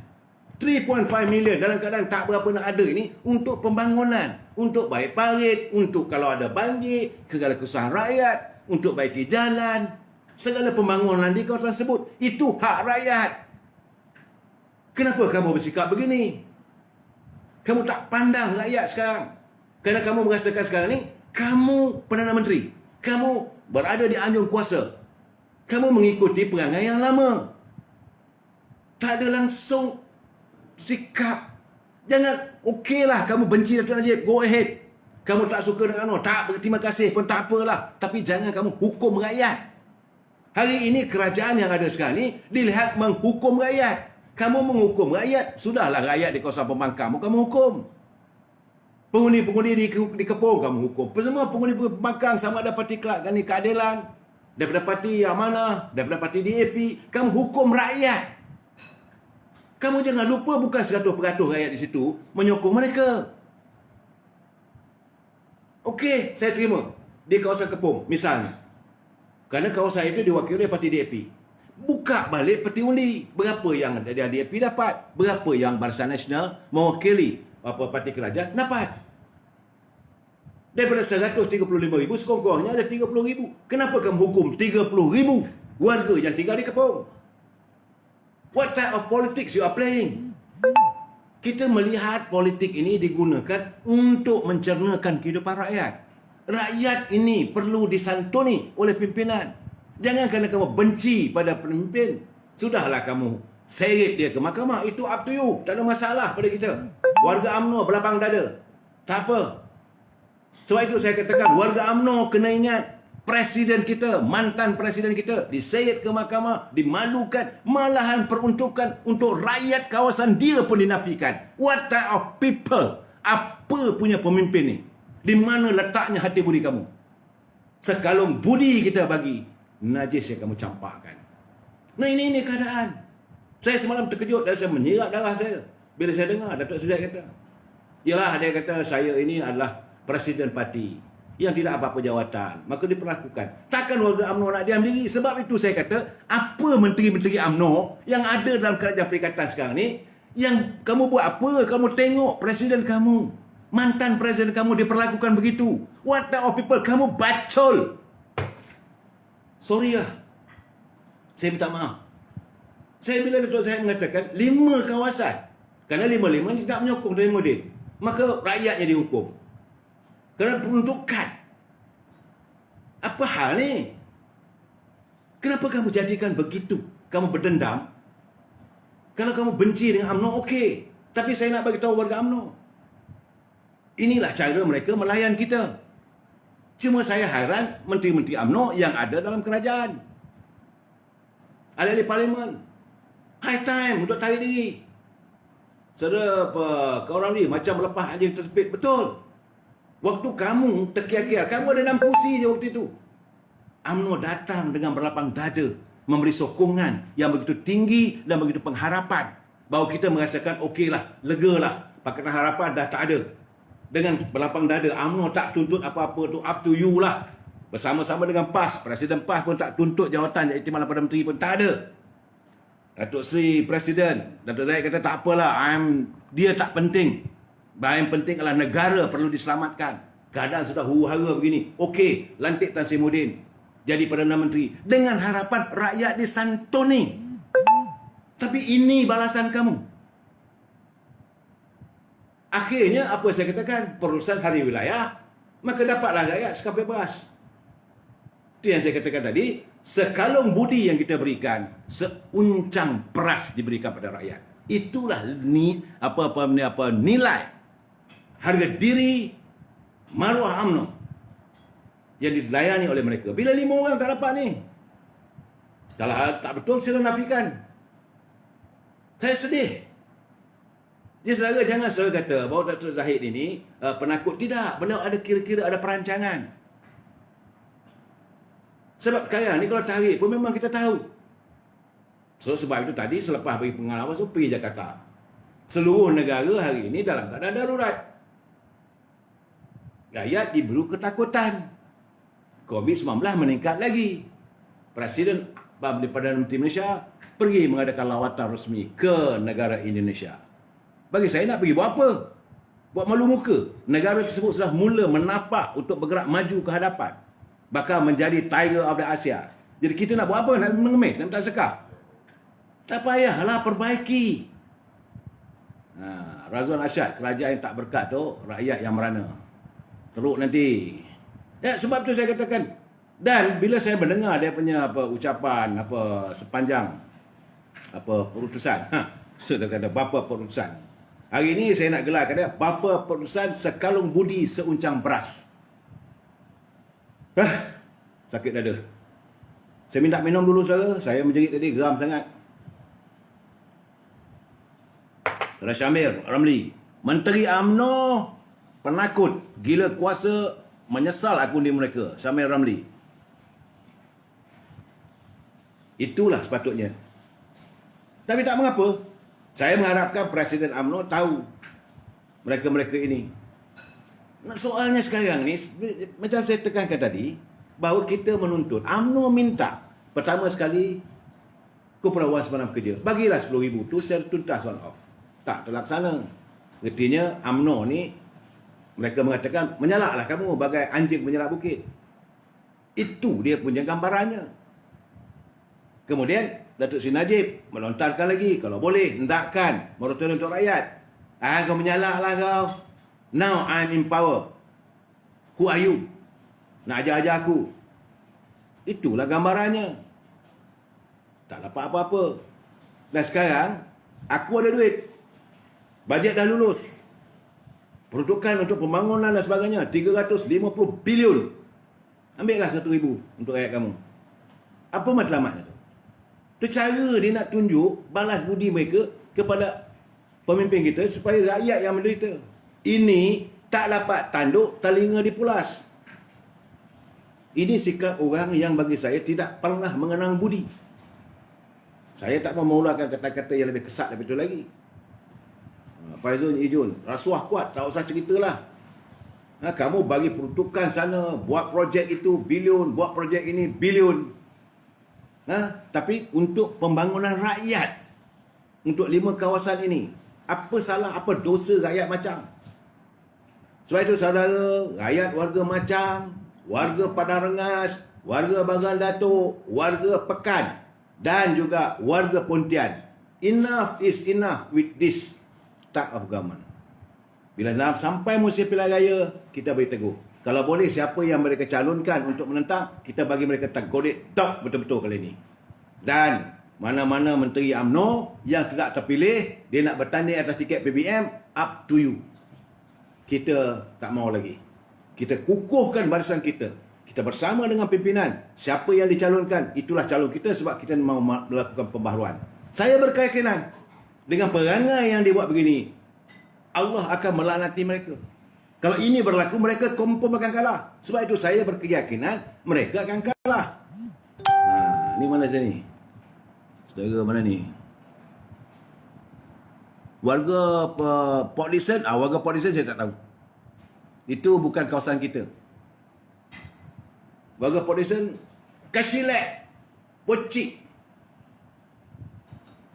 3.5 million dalam keadaan tak berapa nak ada ini untuk pembangunan, untuk baik parit, untuk kalau ada banjir, segala kesusahan rakyat, untuk baiki jalan, segala pembangunan di kawasan tersebut. Itu hak rakyat. Kenapa kamu bersikap begini? Kamu tak pandang rakyat sekarang. Kerana kamu merasakan sekarang ni, kamu Perdana Menteri. Kamu berada di anjung kuasa. Kamu mengikuti perangai yang lama. Tak ada langsung sikap. Jangan, okeylah kamu benci Datuk Najib, go ahead. Kamu tak suka dengan tak berterima kasih pun tak apalah. Tapi jangan kamu hukum rakyat. Hari ini kerajaan yang ada sekarang ni dilihat menghukum rakyat. Kamu menghukum rakyat, sudahlah rakyat di kawasan pembangkang kamu hukum. Pengundi-pengundi di Kepong kamu hukum. Semua pengundi pembangkang sama ada parti Kelab ni keadilan, daripada parti Amanah, daripada parti DAP, kamu hukum rakyat. Kamu jangan lupa bukan 100% rakyat di situ menyokong mereka. Okey, saya terima. Di kawasan Kepong, misalnya. Kerana kawasan itu diwakili oleh parti DAP. Buka balik peti undi. Berapa yang dari DAP dapat? Berapa yang Barisan Nasional mewakili parti kerajaan dapat? Daripada 135,000, sekurang-kurangnya ada 30,000. Kenapa kamu hukum 30,000 warga yang tinggal di Kepong? What type of politics you are playing? Kita melihat politik ini digunakan untuk mencernakan kehidupan rakyat. Rakyat ini perlu disantuni oleh pimpinan. Jangan kerana kamu benci pada pemimpin, sudahlah kamu seret dia ke mahkamah. Itu up to you. Tak ada masalah pada kita. Warga UMNO berlapang dada. Tak apa. Sebab itu saya katakan, warga UMNO kena ingat, presiden kita, mantan presiden kita, diseret ke mahkamah, dimalukan, malahan peruntukan untuk rakyat kawasan dia pun dinafikan. What type of people? Apa punya pemimpin ni? Di mana letaknya hati budi kamu? Sekalung budi kita bagi, najis yang kamu campakkan. Nah ini keadaan. Saya semalam terkejut dan saya menyirak darah saya bila saya dengar Datuk Seri kata, yalah, dia kata saya ini adalah presiden parti yang tidak apa-apa jawatan, maka diperlakukan. Takkan warga UMNO nak diam diri. Sebab itu saya kata, apa menteri-menteri UMNO yang ada dalam kerajaan perikatan sekarang ni, yang kamu buat apa? Kamu tengok presiden kamu, mantan presiden kamu diperlakukan begitu. What type of people? Kamu bacol. Sorry lah. Saya minta maaf. Saya bila Datuk saya mengatakan 5 kawasan. Kerana 5-5 ni tak menyokong dari Modin, maka rakyatnya dihukum. Kerana peruntukan. Apa hal ni? Kenapa kamu jadikan begitu? Kamu berdendam. Kalau kamu benci dengan UMNO, okey. Tapi saya nak bagi tahu warga UMNO, inilah cara mereka melayan kita. Cuma saya hairan menteri-menteri UMNO yang ada dalam kerajaan. Ahli-ahli parlimen. High time untuk tarik diri. Saudara korang ni macam lepas anjing tersepit. Betul. Waktu kamu terkial-kial, kamu ada 6 kursi je waktu itu. UMNO datang dengan berlapang dada, memberi sokongan yang begitu tinggi dan begitu pengharapan bahawa kita merasakan okeylah, legalah. Pakatan Harapan dah tak ada. Dengan berlapang dada, UMNO tak tuntut apa-apa tu, up to you lah. Bersama-sama dengan PAS, Presiden PAS pun tak tuntut jawatan Iktimal Perdana Menteri pun tak ada. Datuk Seri Presiden, Datuk Zahid kata tak apalah, dia tak penting. Yang penting adalah negara perlu diselamatkan. Keadaan sudah huru-hara begini. Okey, lantik Tan Sri Muhyiddin jadi Perdana Menteri dengan harapan rakyat disantuni. Tapi ini balasan kamu. Akhirnya apa saya katakan? Perusahaan hari wilayah, maka dapatlah rakyat sekap bebas. Itu yang saya katakan tadi. Sekalung budi yang kita berikan, seuncang beras diberikan pada rakyat. Itulah nilai harga diri maruah UMNO yang dilayani oleh mereka. Bila 5 orang tak dapat ni, kalau tak betul sila nafikan. Saya sedih. Jadi saudara, jangan saudara kata bahawa Datuk Zahid ini penakut. Tidak, beliau ada kira-kira ada perancangan. Sebab perkara ni kalau tarik pun memang kita tahu. So sebab itu tadi selepas bagi pengalaman, so pergi Jakarta. Seluruh negara hari ini dalam keadaan darurat. Rakyat diberi ketakutan. COVID-19 meningkat lagi. Presiden Perdana Menteri Malaysia pergi mengadakan lawatan resmi ke negara Indonesia. Bagi saya nak pergi buat apa? Buat malu muka. Negara tersebut sudah mula menapak untuk bergerak maju ke hadapan. Bakal menjadi tiger of the Asia. Jadi kita nak buat apa? Nak mengemis? Nak minta sekar? Tak payahlah perbaiki. Razwan Ashad, kerajaan yang tak berkat tu, rakyat yang merana. Teruk nanti. Ya, sebab tu saya katakan. Dan bila saya mendengar dia punya ucapan sepanjang perutusan. Sudah kata bapa perutusan. Hari ini saya nak gelarkan dia bapa perutusan sekalung budi seuncang beras. Sakit dada. Saya minta minum dulu saudara. Saya menjerit tadi, geram sangat. Saudara Syamir Ramli, Menteri UMNO penakut, gila kuasa, menyesal akundi mereka. Syamir Ramli. Itulah sepatutnya. Tapi tak mengapa. Saya mengharapkan Presiden UMNO tahu mereka-mereka ini. Soalnya sekarang ni, macam saya tekankan tadi, bahawa kita menuntut, UMNO minta, pertama sekali, Keperluan Semalam Kerja. Bagilah 10,000 tu secara tuntas one off. Tak terlaksana. Artinya UMNO ni, mereka mengatakan, menyalaklah kamu bagai anjing menyalak bukit. Itu dia punya gambarannya. Kemudian, Datuk Seri Najib melontarkan lagi, kalau boleh, hendakkan moratorium untuk rakyat. Kau menyalaklah kau. Now I'm in power. Who are you? Nak ajar-ajar aku. Itulah gambarannya. Tak dapat apa-apa. Dan sekarang, aku ada duit. Bajet dah lulus. Peruntukan untuk pembangunan dan sebagainya, 350 bilion. Ambillah 1,000 untuk rakyat kamu. Apa matlamatnya tu? Itu cara dia nak tunjuk balas budi mereka kepada pemimpin kita supaya rakyat yang menderita. Ini tak dapat tanduk, telinga dipulas. Ini sikap orang yang bagi saya tidak pernah mengenang budi. Saya tak mau mengulangkan kata-kata yang lebih kesat daripada itu lagi. Faizul Ijun, rasuah kuat, tak usah ceritalah. Kamu bagi peruntukan sana, buat projek itu bilion, buat projek ini bilion. Tapi untuk pembangunan rakyat, untuk 5 kawasan ini, apa salah, apa dosa rakyat Macang? Sebab itu saudara, rakyat warga Macang, warga Padang Rengas, warga Bagan Datuk, warga Pekan dan juga warga Pontian, enough is enough with this type of government. Bila sampai musim pilihan raya, kita beri tegur. Kalau boleh, siapa yang mereka calonkan untuk menentang, kita bagi mereka tergodek top betul-betul kali ini. Dan mana-mana Menteri UMNO yang tidak terpilih, dia nak bertanding atas tiket PBM, up to you. Kita tak mau lagi. Kita kukuhkan barisan kita. Kita bersama dengan pimpinan. Siapa yang dicalonkan, itulah calon kita sebab kita mahu melakukan pembaharuan. Saya berkeyakinan, dengan perangai yang dibuat begini, Allah akan melaknati mereka. Kalau ini berlaku, mereka confirm akan kalah. Sebab itu saya berkeyakinan mereka akan kalah. Ni mana dia ni? Saudara mana ni? Warga Port Dickson, warga Port Dickson saya tak tahu. Itu bukan kawasan kita. Warga Port Dickson, Kashilek, Pocik.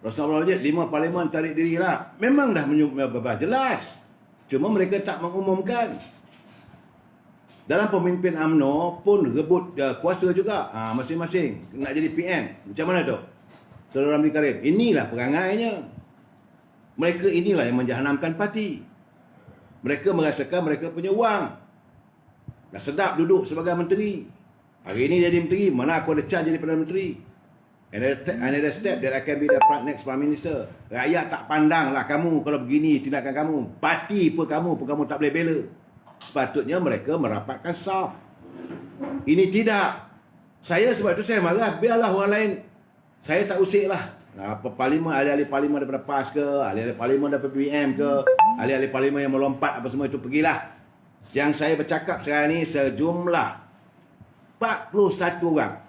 Rasulullah Wajid, 5 parlimen tarik diri lah. Memang dah jelas. Cuma mereka tak mengumumkan. Dalam pemimpin UMNO pun rebut kuasa juga. Masing-masing nak jadi PM. Macam mana tu? Saudara Ramli Karim. Inilah perangainya. Mereka inilah yang menjahanamkan parti. Mereka merasakan mereka punya wang. Dah sedap duduk sebagai menteri. Hari ini jadi menteri. Mana aku ada charge jadi Perdana Menteri. Another step that I can be the next Prime Minister. Rakyat tak pandang lah kamu kalau begini tindakan kamu. Parti pun kamu tak boleh bela. Sepatutnya mereka merapatkan saf. Ini tidak. Saya sebab itu saya marah. Biarlah orang lain. Saya tak usik lah. Parlimen, ahli-ahli parlimen daripada PAS ke, ahli-ahli parlimen daripada PBM ke, ahli-ahli parlimen yang melompat apa semua itu, pergilah. Yang saya bercakap sekarang ni sejumlah 41 orang.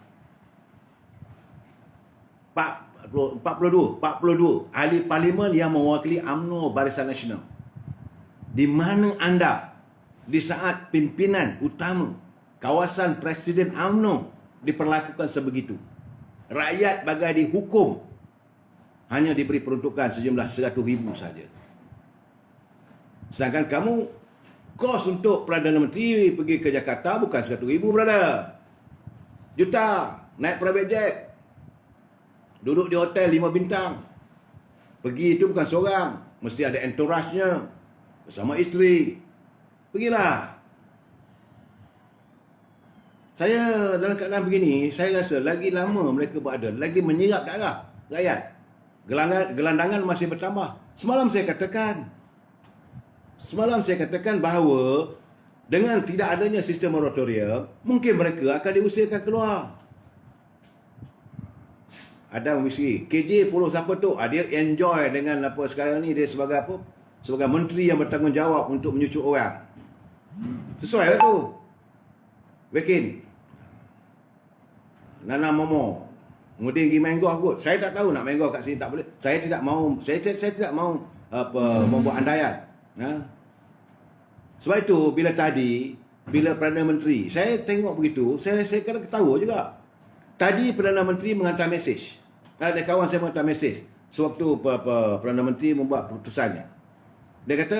42 ahli parlimen yang mewakili UMNO Barisan Nasional. Di mana anda di saat pimpinan utama kawasan Presiden UMNO diperlakukan sebegitu? Rakyat bagai dihukum, hanya diberi peruntukan sejumlah 100,000 saja. Sedangkan kamu, kos untuk Perdana Menteri pergi ke Jakarta bukan 100,000, brother. Juta, naik private jet, duduk di hotel 5 bintang. Pergi itu bukan seorang, mesti ada entourage-nya, bersama isteri. Pergilah. Saya dalam keadaan begini, saya rasa lagi lama mereka berada, lagi menyerap darah rakyat. Gelandangan masih bertambah. Semalam saya katakan bahawa dengan tidak adanya sistem moratorium, mungkin mereka akan diusirkan keluar. Ada mesti KJ follow siapa tu? Dia enjoy dengan apa sekarang ni, dia sebagai apa? Sebagai menteri yang bertanggungjawab untuk menyucuk orang. Sesuai lah tu. Wekin. Nana Momo. Kemudian pergi main golf kot. Saya tak tahu nak main golf kat sini tak boleh. Saya tidak mahu membuat andaian. Sebab itu bila Perdana Menteri, saya tengok begitu, saya kadang ketawa juga. Tadi Perdana Menteri menghantar mesej. Ada kawan saya menghantar mesej sewaktu Perdana Menteri membuat keputusannya. Dia kata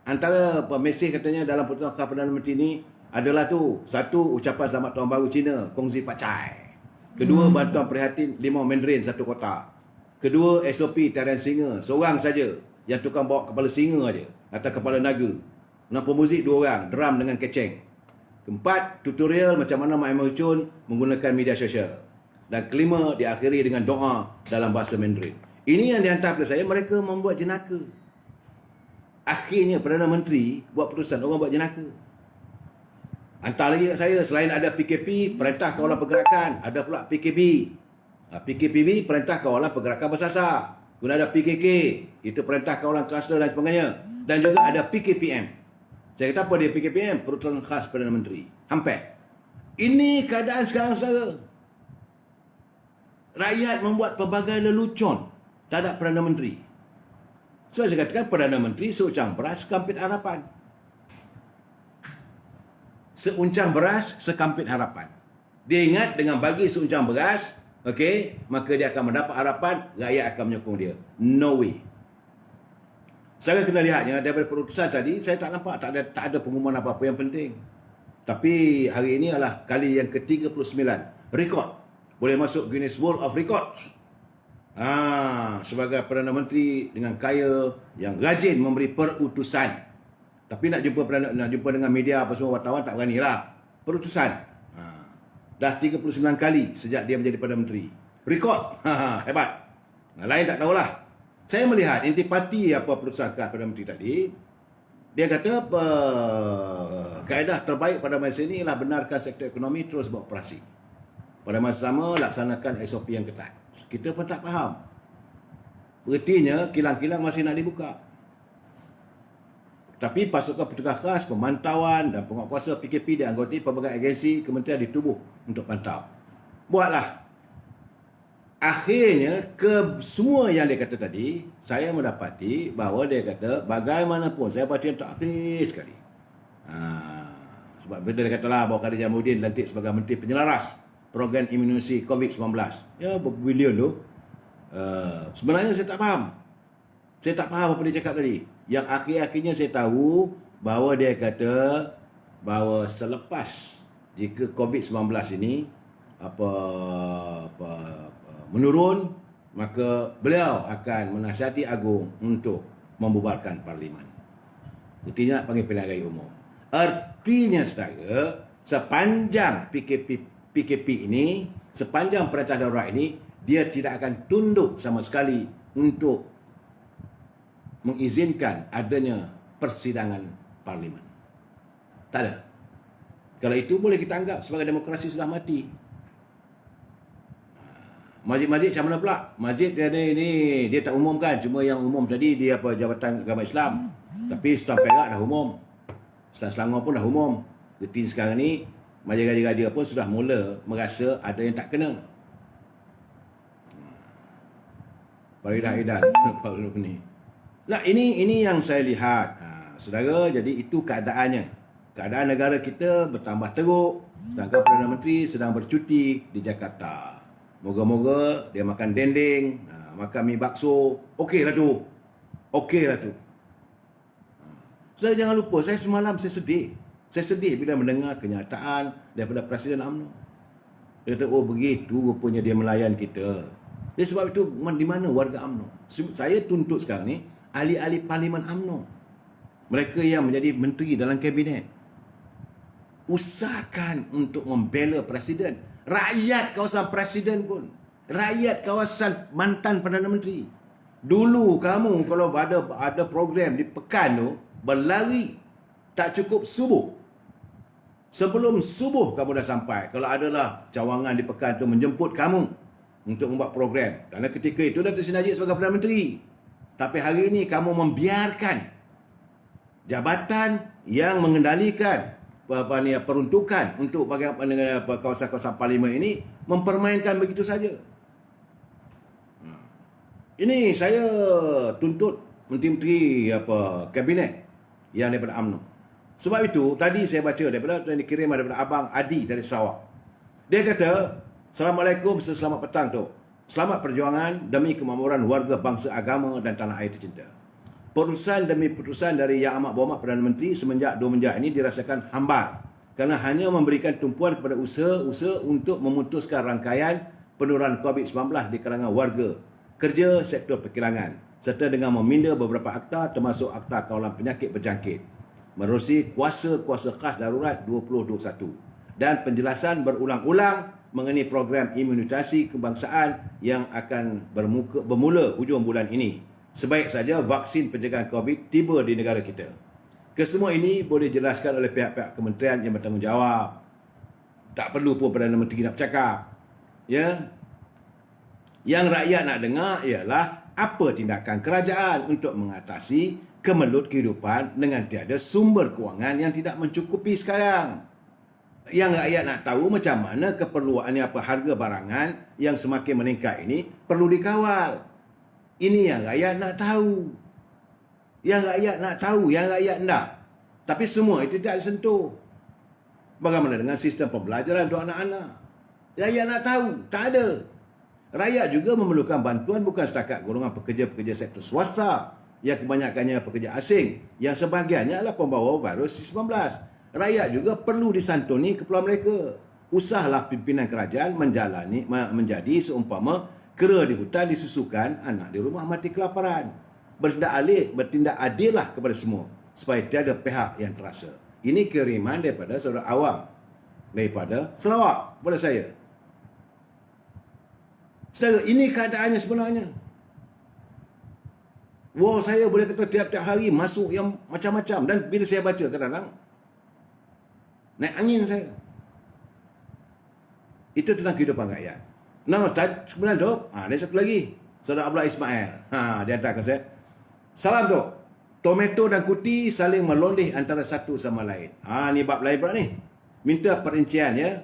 antara mesej katanya dalam keputusan Perdana Menteri ini adalah tu, satu, ucapan selamat tahun baru Cina, kongsi pacai. Kedua, bantuan prihatin limau mandarin satu kotak. Kedua, SOP tarian singa, seorang saja yang tukang bawa kepala singa aja atau kepala naga. Dan pemuzik 2 orang, drum dengan keceng. Keempat, tutorial macam mana main mercun menggunakan media sosial. Dan kelima, diakhiri dengan doa dalam bahasa Mandarin. Ini yang dihantar kepada saya, mereka membuat jenaka. Akhirnya Perdana Menteri buat keputusan orang buat jenaka. Hantar lagi kat saya, selain ada PKP, Perintah Kawalan Pergerakan, ada pula PKB. PKPB, Perintah Kawalan Pergerakan Bersasar. Kemudian ada PKK, itu Perintah Kawalan Kluster dan sebagainya. Dan juga ada PKPM. Saya kata apa dia PKPM? Peruntukan Khas Perdana Menteri. Hampir. Ini keadaan sekarang, saudara. Rakyat membuat pelbagai lelucon terhadap Perdana Menteri. So, saya katakan Perdana Menteri seuncang beras sekampit harapan. Seuncang beras sekampit harapan. Dia ingat dengan bagi seuncang beras, okey, maka dia akan mendapat harapan, rakyat akan menyokong dia. No way. Saya kena lihatnya daripada perutusan tadi, saya tak nampak tak ada pengumuman apa-apa yang penting. Tapi hari ini adalah kali yang ke-39 rekod boleh masuk Guinness World of Records. Sebagai Perdana Menteri dengan kaya yang rajin memberi perutusan. Tapi nak jumpa dengan media apa semua, wartawan tak beranilah. Perutusan. Dah 39 kali sejak dia menjadi Perdana Menteri. Rekod. Hebat. Lain tak tahulah. Saya melihat intipati apa perutusan Perdana Menteri tadi. Dia kata kaedah terbaik pada masa ini ialah benarkan sektor ekonomi terus beroperasi. Pada masa sama laksanakan SOP yang ketat. Kita pun tak faham. Berartinya kilang-kilang masih nak dibuka. Tapi pasukan petugas khas, pemantauan dan penguatkuasa PKP dianggoti pelbagai agensi kementerian ditubuh untuk pantau. Buatlah. Akhirnya, semua yang dia kata tadi, saya mendapati bahawa dia kata bagaimanapun, saya baca yang terakhir sekali. Sebab benda dia katalah bahawa Khadijah Muhyiddin dilantik sebagai Menteri Penyelaras Program Imunisasi COVID-19. Ya, berbilion tu. Sebenarnya saya tak faham. Saya tak faham apa dia cakap tadi. Yang akhir-akhirnya saya tahu bahawa dia kata bahawa selepas jika COVID-19 ini menurun, maka beliau akan menasihati Agung untuk membubarkan Parlimen. Artinya nak panggil pilihan raya umum. Artinya saudara, sepanjang PKP ini, sepanjang Perintah Darurat ini, dia tidak akan tunduk sama sekali untuk mengizinkan adanya persidangan Parlimen. Tak ada. Kalau itu boleh kita anggap sebagai demokrasi sudah mati. Masjid-masjid macam mana pula? Masjid dia tak umumkan. Cuma yang umum tadi dia Jabatan Agama Islam. Tapi Sultan Perak dah umum. Sultan Selangor pun dah umum. Jadi sekarang ni masjid raja-raja pun sudah mula merasa ada yang tak kena. Faridah Idan ni. Nah, ini yang saya lihat. Saudara, jadi itu keadaannya. Keadaan negara kita bertambah teruk, sedangkan Perdana Menteri sedang bercuti di Jakarta. Moga-moga dia makan dendeng, makan mi bakso. Okeylah tu. Okeylah tu. Saudara, jangan lupa, saya semalam saya sedih. Saya sedih bila mendengar kenyataan daripada Presiden UMNO. Dia kata, oh begitu rupanya dia melayan kita. Jadi sebab itu, di mana warga UMNO? Saya tuntut sekarang ni, ahli-ahli Parlimen UMNO. Mereka yang menjadi menteri dalam kabinet. Usahakan untuk membela Presiden. Rakyat kawasan Presiden pun. Rakyat kawasan mantan Perdana Menteri. Dulu kamu kalau ada program di pekan tu, berlari tak cukup subuh. Sebelum subuh kamu dah sampai. Kalau adalah cawangan di pekan tu menjemput kamu untuk membuat program. Kerana ketika itu Datuk Seri Najib sebagai Perdana Menteri. Tapi hari ini kamu membiarkan jabatan yang mengendalikan peruntukan untuk kawasan-kawasan parlimen ini mempermainkan begitu saja. Ini saya tuntut menteri-menteri kabinet yang daripada UMNO. Sebab itu tadi saya baca yang dikirim daripada Abang Adi dari Sarawak. Dia kata, Assalamualaikum, selamat petang tu. Selamat perjuangan demi kemakmuran warga, bangsa, agama dan tanah air tercinta. Putusan demi putusan dari Yang Amat Berhormat Perdana Menteri semenjak 2 menjak ini dirasakan hambar kerana hanya memberikan tumpuan kepada usaha-usaha untuk memutuskan rangkaian penurunan COVID-19 di kalangan warga, kerja sektor perkilangan serta dengan meminda beberapa akta termasuk Akta Kawalan Penyakit Berjangkit, menerusi kuasa-kuasa khas darurat 2021 dan penjelasan berulang-ulang mengenai program imunisasi kebangsaan yang akan bermula hujung bulan ini. Sebaik saja vaksin pencegahan COVID tiba di negara kita. Kesemua ini boleh dijelaskan oleh pihak-pihak kementerian yang bertanggungjawab. Tak perlu pun Perdana Menteri nak bercakap. Ya. Yang rakyat nak dengar ialah apa tindakan kerajaan untuk mengatasi kemelut kehidupan dengan tiada sumber kewangan yang tidak mencukupi sekarang. Yang rakyat nak tahu macam mana keperluan harga barangan yang semakin meningkat ini perlu dikawal. Ini yang rakyat nak tahu. Yang rakyat nak tahu, yang rakyat nak. Tapi semua itu tidak disentuh. Bagaimana dengan sistem pembelajaran untuk anak-anak? Rakyat nak tahu, tak ada. Rakyat juga memerlukan bantuan bukan setakat golongan pekerja-pekerja sektor swasta yang kebanyakannya pekerja asing, yang sebahagiannya adalah pembawa virus 19. Rakyat juga perlu disantuni keperluan mereka. Usahlah pimpinan kerajaan menjadi seumpama kera di hutan disusukan, anak di rumah mati kelaparan. Bertindak adillah kepada semua supaya tiada pihak yang terasa. Ini kiriman daripada saudara awam daripada Sarawak kepada saya. Saudara, ini keadaannya sebenarnya. Wah, saya boleh kata tiap-tiap hari masuk yang macam-macam. Dan bila saya baca kadang-kadang naik angin saya. Itu tentang kehidupan rakyat. Nah, sebenarnya tu, ada satu lagi. Saudara Abdullah Ismail. Dia hantar ke saya. Salam tu. Tomato dan kuti saling melondeh antara satu sama lain. Ni bab lain pula ni. Minta perincian ya.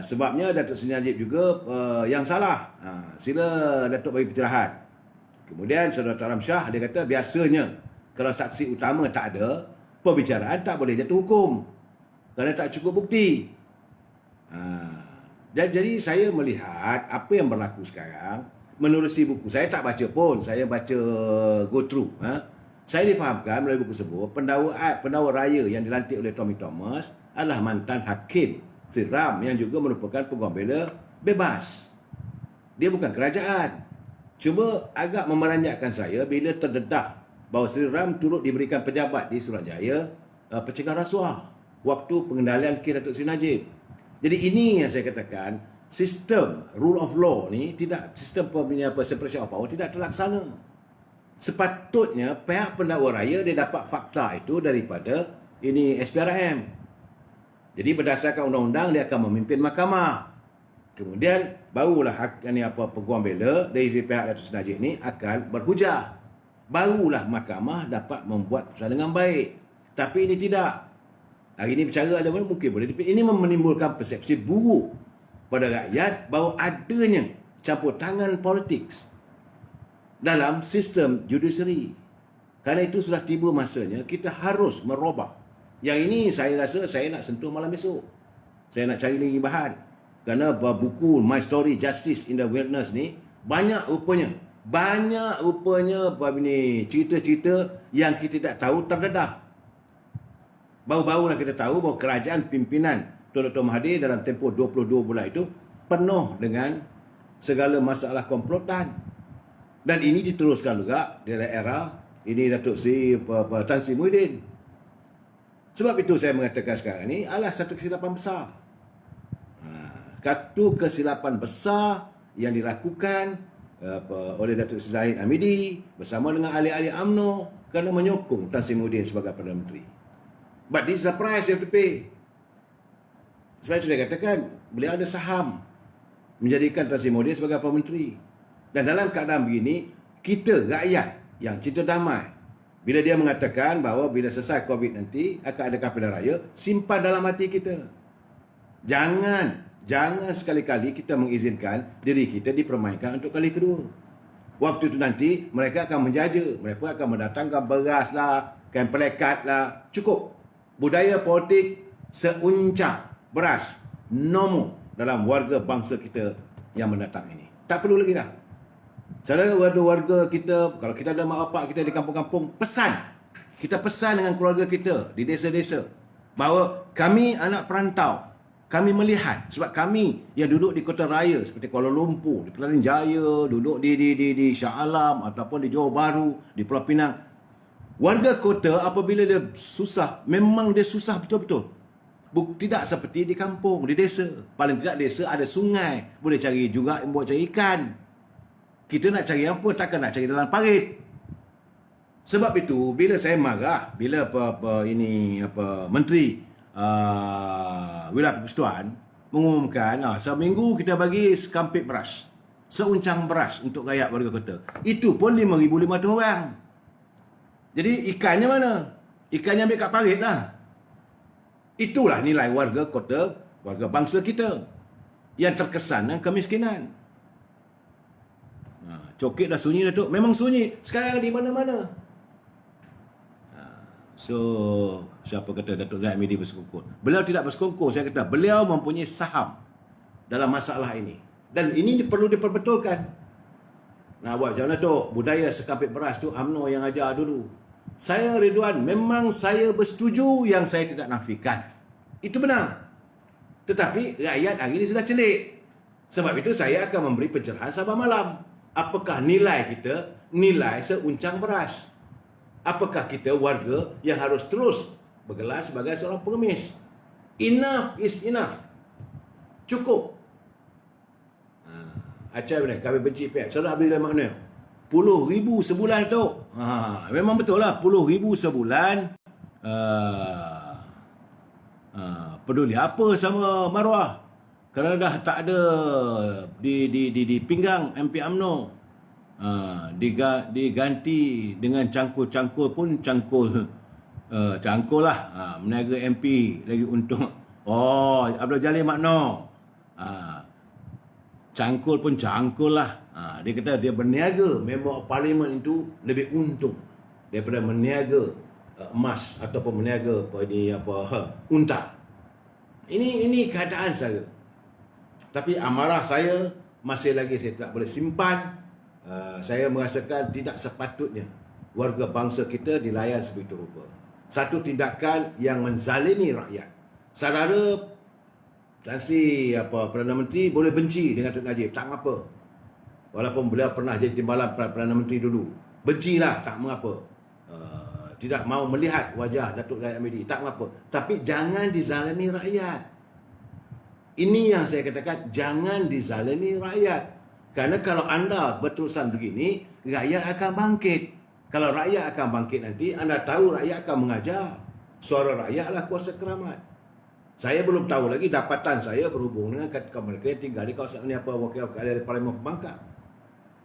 Sebabnya Datuk Seri Najib juga yang salah. Sila Datuk bagi pencerahan. Kemudian Saudara Taram Shah dia kata biasanya kalau saksi utama tak ada, perbicaraan tak boleh jatuh hukum. Kerana tak cukup bukti. Jadi saya melihat apa yang berlaku sekarang menerusi buku. Saya tak baca pun, saya baca go through. Saya difahamkan melalui buku tersebut, pendakwa raya yang dilantik oleh Tommy Thomas adalah mantan hakim Sri Ram yang juga merupakan peguam bela bebas. Dia bukan kerajaan. Cuma agak memeranjatkan saya bila terdedah bahawa Sri Ram turut diberikan pejabat di Suruhanjaya pencegahan rasuah waktu pengendalian kes Datuk Seri Najib. Jadi ini yang saya katakan, sistem rule of law ni tidak, sistem separation of power tidak terlaksana. Sepatutnya pihak pendakwa raya dia dapat fakta itu daripada ini SPRM. Jadi berdasarkan undang-undang dia akan memimpin mahkamah. Kemudian barulah peguam bela dari pihak Datuk Seri Najib ni akan berhujah. Barulah mahkamah dapat membuat keputusan dengan baik. Tapi ini tidak. Hari ini bercara ada mana mungkin boleh. Ini menimbulkan persepsi buruk pada rakyat bahawa adanya campur tangan politik dalam sistem judiciary. Kerana itu sudah tiba masanya kita harus merubah. Yang ini saya rasa saya nak sentuh malam esok. Saya nak cari lagi bahan. Kerana buku My Story Justice in the Wilderness ni banyak rupanya cerita-cerita yang kita tak tahu terdedah. Baru-barulah kita tahu bahawa kerajaan pimpinan Tun Dr. Mahathir dalam tempoh 22 bulan itu penuh dengan segala masalah komplotan. Dan ini diteruskan juga dalam era ini Datuk Seri Tan Sri Muhyiddin. Sebab itu saya mengatakan sekarang ini adalah satu kesilapan besar. Satu kesilapan besar yang dilakukan oleh Datuk Seri Zahid Hamidi bersama dengan ahli-ahli UMNO kerana menyokong Tan Sri Muhyiddin sebagai Perdana Menteri. But this is the price you have to pay. Sebab itu saya katakan beliau ada saham menjadikan Tan Sri Muhyiddin sebagai Perdana Menteri. Dan dalam keadaan begini, kita rakyat yang cinta damai, bila dia mengatakan bahawa bila selesai COVID nanti akan ada pilihan raya, simpan dalam hati kita. Jangan sekali-kali kita mengizinkan diri kita dipermainkan untuk kali kedua. Waktu itu nanti mereka akan menjaja, mereka akan mendatangkan beras lah, kain pelekat lah. Cukup. Budaya politik seuncang beras nombor dalam warga bangsa kita yang mendatang ini. Tak perlu lagi dah. Saudara warga kita, kalau kita ada mak bapak kita di kampung-kampung, pesan. Kita pesan dengan keluarga kita di desa-desa bahawa kami anak perantau, kami melihat, sebab kami yang duduk di kota raya seperti Kuala Lumpur, di Petaling Jaya, duduk di Shah Alam ataupun di Johor Bahru, di Pulau Pinang. Warga kota apabila dia susah, memang dia susah betul-betul. Tidak seperti di kampung, di desa. Paling tidak desa ada sungai, boleh cari juga buat cari ikan. Kita nak cari apa, takkan nak cari dalam parit. Sebab itu bila saya marah, bila Menteri Wilayah Persekutuan mengumumkan seminggu kita bagi sekampit beras, seuncang beras untuk rakyat warga kota. Itu pun 5,500 orang. Jadi ikannya mana? Ikannya ambil kat parit lah. Itulah nilai warga kota, warga bangsa kita yang terkesan dengan kemiskinan. Cokit dah sunyi Datuk. Memang sunyi. Sekarang di mana-mana. So, siapa kata Datuk Zahid Hamidi bersekongkol? Beliau tidak bersekongkol. Saya kata beliau mempunyai saham dalam masalah ini. Dan ini perlu diperbetulkan. Nah, buat macam mana Datuk? Budaya sekampit beras tu UMNO yang ajar dulu. Saya Ridwan, memang saya bersetuju yang saya tidak nafikan. Itu benar. Tetapi rakyat hari ini sudah celik. Sebab itu saya akan memberi pencerahan sabar malam. Apakah nilai kita nilai seuncang beras? Apakah kita warga yang harus terus bergelar sebagai seorang pengemis? Enough is enough. Cukup. Acai benar, kami benci pihak. Saudara beli dari mana? Puluh ribu sebulan tu. Memang betul lah, 10,000 sebulan. Peduli apa sama maruah? Kerana dah tak ada di pinggang MP UMNO. Diganti dengan cangkul-cangkul pun cangkul lah. Meniaga MP lagi untung. Abdul Jalil Makno. Cangkul pun cangkul lah. Dia kata dia berniaga member parlimen itu lebih untung daripada meniaga emas ataupun meniaga unta. Ini keadaan saya. Tapi amarah saya masih lagi saya tak boleh simpan. Saya merasakan tidak sepatutnya warga bangsa kita dilayan sebegitu rupa. Satu tindakan yang menzalimi rakyat. Saudara Tan Sri Perdana Menteri boleh benci dengan Tun Najib, tak mengapa. Walaupun beliau pernah jadi timbalan Perdana Menteri dulu. Bencilah, tak mengapa. Tidak mahu melihat wajah Datuk Zahid Hamidi, tak mengapa. Tapi jangan dizalimi rakyat. Ini yang saya katakan, jangan dizalimi rakyat. Kerana kalau anda berterusan begini, rakyat akan bangkit. Kalau rakyat akan bangkit nanti, anda tahu rakyat akan mengajar. Suara rakyat adalah kuasa keramat. Saya belum tahu lagi dapatan saya berhubung dengan mereka yang tinggal di kawasan ini, wakil Parlimen Pembangkang.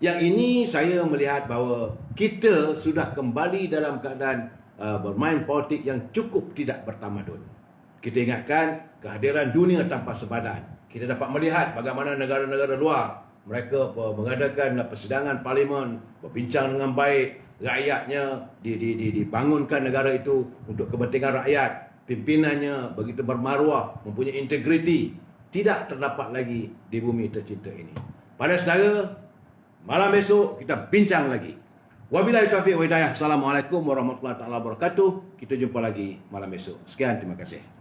Yang ini saya melihat bahawa kita sudah kembali dalam keadaan bermain politik yang cukup tidak bertamadun. Kita ingatkan kehadiran dunia tanpa sebadan. Kita dapat melihat bagaimana negara-negara luar mereka mengadakan persidangan parlimen, berbincang dengan baik, rakyatnya dibangunkan negara itu untuk kepentingan rakyat, pimpinannya begitu bermaruah, mempunyai integriti, tidak terdapat lagi di bumi tercinta ini. Pada saudara, malam esok kita bincang lagi. Wabillahi taufiq wa hidayah. Assalamualaikum warahmatullahi wabarakatuh. Kita jumpa lagi malam esok. Sekian, terima kasih.